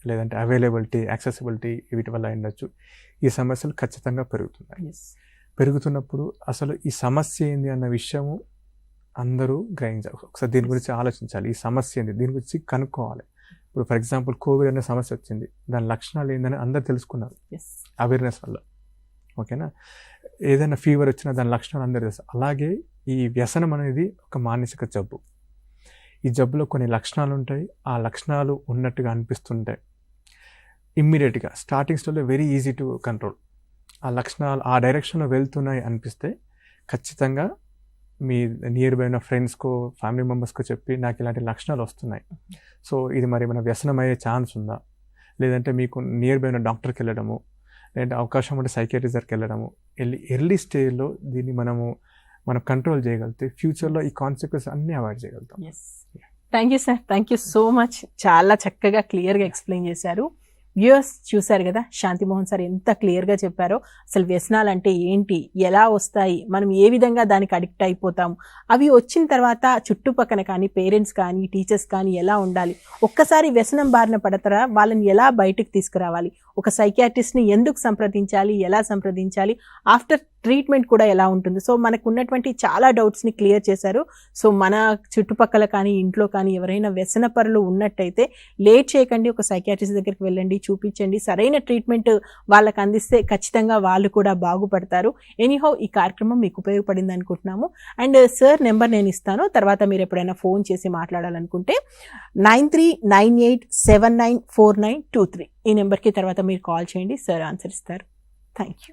లేదంటే అవైలబిలిటీ, యాక్సెసిబిలిటీ వీటి వల్ల అయి ఉండొచ్చు. ఈ సమస్యలు ఖచ్చితంగా పెరుగుతున్నాయి. పెరుగుతున్నప్పుడు అసలు ఈ సమస్య ఏంది అన్న విషయము అందరూ గ్రహించాలి. ఒకసారి దీని గురించి ఆలోచించాలి. ఈ సమస్య ఏంది, దీని గురించి కనుక్కోవాలి. ఇప్పుడు ఫర్ ఎగ్జాంపుల్ కోవిడ్ అనే సమస్య వచ్చింది, దాని లక్షణాలు ఏందని అందరు తెలుసుకున్నారు అవేర్నెస్ వల్ల. ఓకేనా? ఏదైనా ఫీవర్ వచ్చినా దాని లక్షణాలు అందరూ తెలుసు. అలాగే ఈ వ్యసనం అనేది ఒక మానసిక జబ్బు. ఈ జబ్బులో కొన్ని లక్షణాలు ఉంటాయి, ఆ లక్షణాలు ఉన్నట్టుగా అనిపిస్తుంటాయి. ఇమ్మీడియట్గా స్టార్టింగ్ స్టేజ్లో వెరీ ఈజీ టు కంట్రోల్. ఆ లక్షణాలు ఆ డైరెక్షన్లో వెళ్తున్నాయి అనిపిస్తే ఖచ్చితంగా మీ నియర్ బై ఉన్న ఫ్రెండ్స్కో, ఫ్యామిలీ మెంబర్స్కో చెప్పి నాకు ఇలాంటి లక్షణాలు వస్తున్నాయి, సో ఇది మరి మన వ్యసనం అయ్యే ఛాన్స్ ఉందా, లేదంటే మీకు నియర్ బై ఉన్న డాక్టర్కి వెళ్ళడము, లేదంటే అవకాశం ఉంటే సైకియాట్రిస్ట్ దగ్గరికి వెళ్ళడము, ఎర్లీ స్టేజ్లో దీన్ని మనం కంట్రోల్ చేయగలిగితే ఫ్యూచర్లో ఈ కాన్సిక్వెన్స్ అన్నీ అవాయిడ్ చేయగలుగుతాం. Thank you sir, thank you so much. చాలా చక్కగా క్లియర్గా ఎక్స్ప్లెయిన్ చేశారు. వ్యూయర్స్ చూశారు కదా, శాంతిమోహన్ సార్ ఎంత క్లియర్గా చెప్పారో. అసలు వ్యసనాలు అంటే ఏంటి, ఎలా వస్తాయి, మనం ఏ విధంగా దానికి అడిక్ట్ అయిపోతాము, అవి వచ్చిన తర్వాత చుట్టుపక్కన కానీ పేరెంట్స్ కానీ టీచర్స్ కానీ ఎలా ఉండాలి, ఒక్కసారి వ్యసనం బారిన పడతారా వాళ్ళని ఎలా బయటకు తీసుకురావాలి, ఒక సైకియాట్రిస్ట్ని ఎందుకు సంప్రదించాలి, ఎలా సంప్రదించాలి, ఆఫ్టర్ ట్రీట్మెంట్ కూడా ఎలా ఉంటుంది. సో మనకు ఉన్నటువంటి చాలా డౌట్స్ని క్లియర్ చేశారు. సో మన చుట్టుపక్కల కానీ ఇంట్లో కానీ ఎవరైనా వ్యసన పరులు ఉన్నట్టయితే లేట్ చేయకండి, ఒక సైకియాట్రిస్ట్ దగ్గరికి వెళ్ళండి, చూపించండి, సరైన ట్రీట్మెంట్ వాళ్ళకి అందిస్తే ఖచ్చితంగా వాళ్ళు కూడా బాగుపడతారు. ఎనీహౌ ఈ కార్యక్రమం మీకు ఉపయోగపడింది అనుకుంటున్నాము. అండ్ సార్ నెంబర్ నేను ఇస్తాను, తర్వాత మీరు ఎప్పుడైనా ఫోన్ చేసి మాట్లాడాలనుకుంటే 9398794923 ఈ నెంబర్కి తర్వాత మీరు కాల్ చేయండి, సార్ ఆన్సర్ ఇస్తారు. Thank you.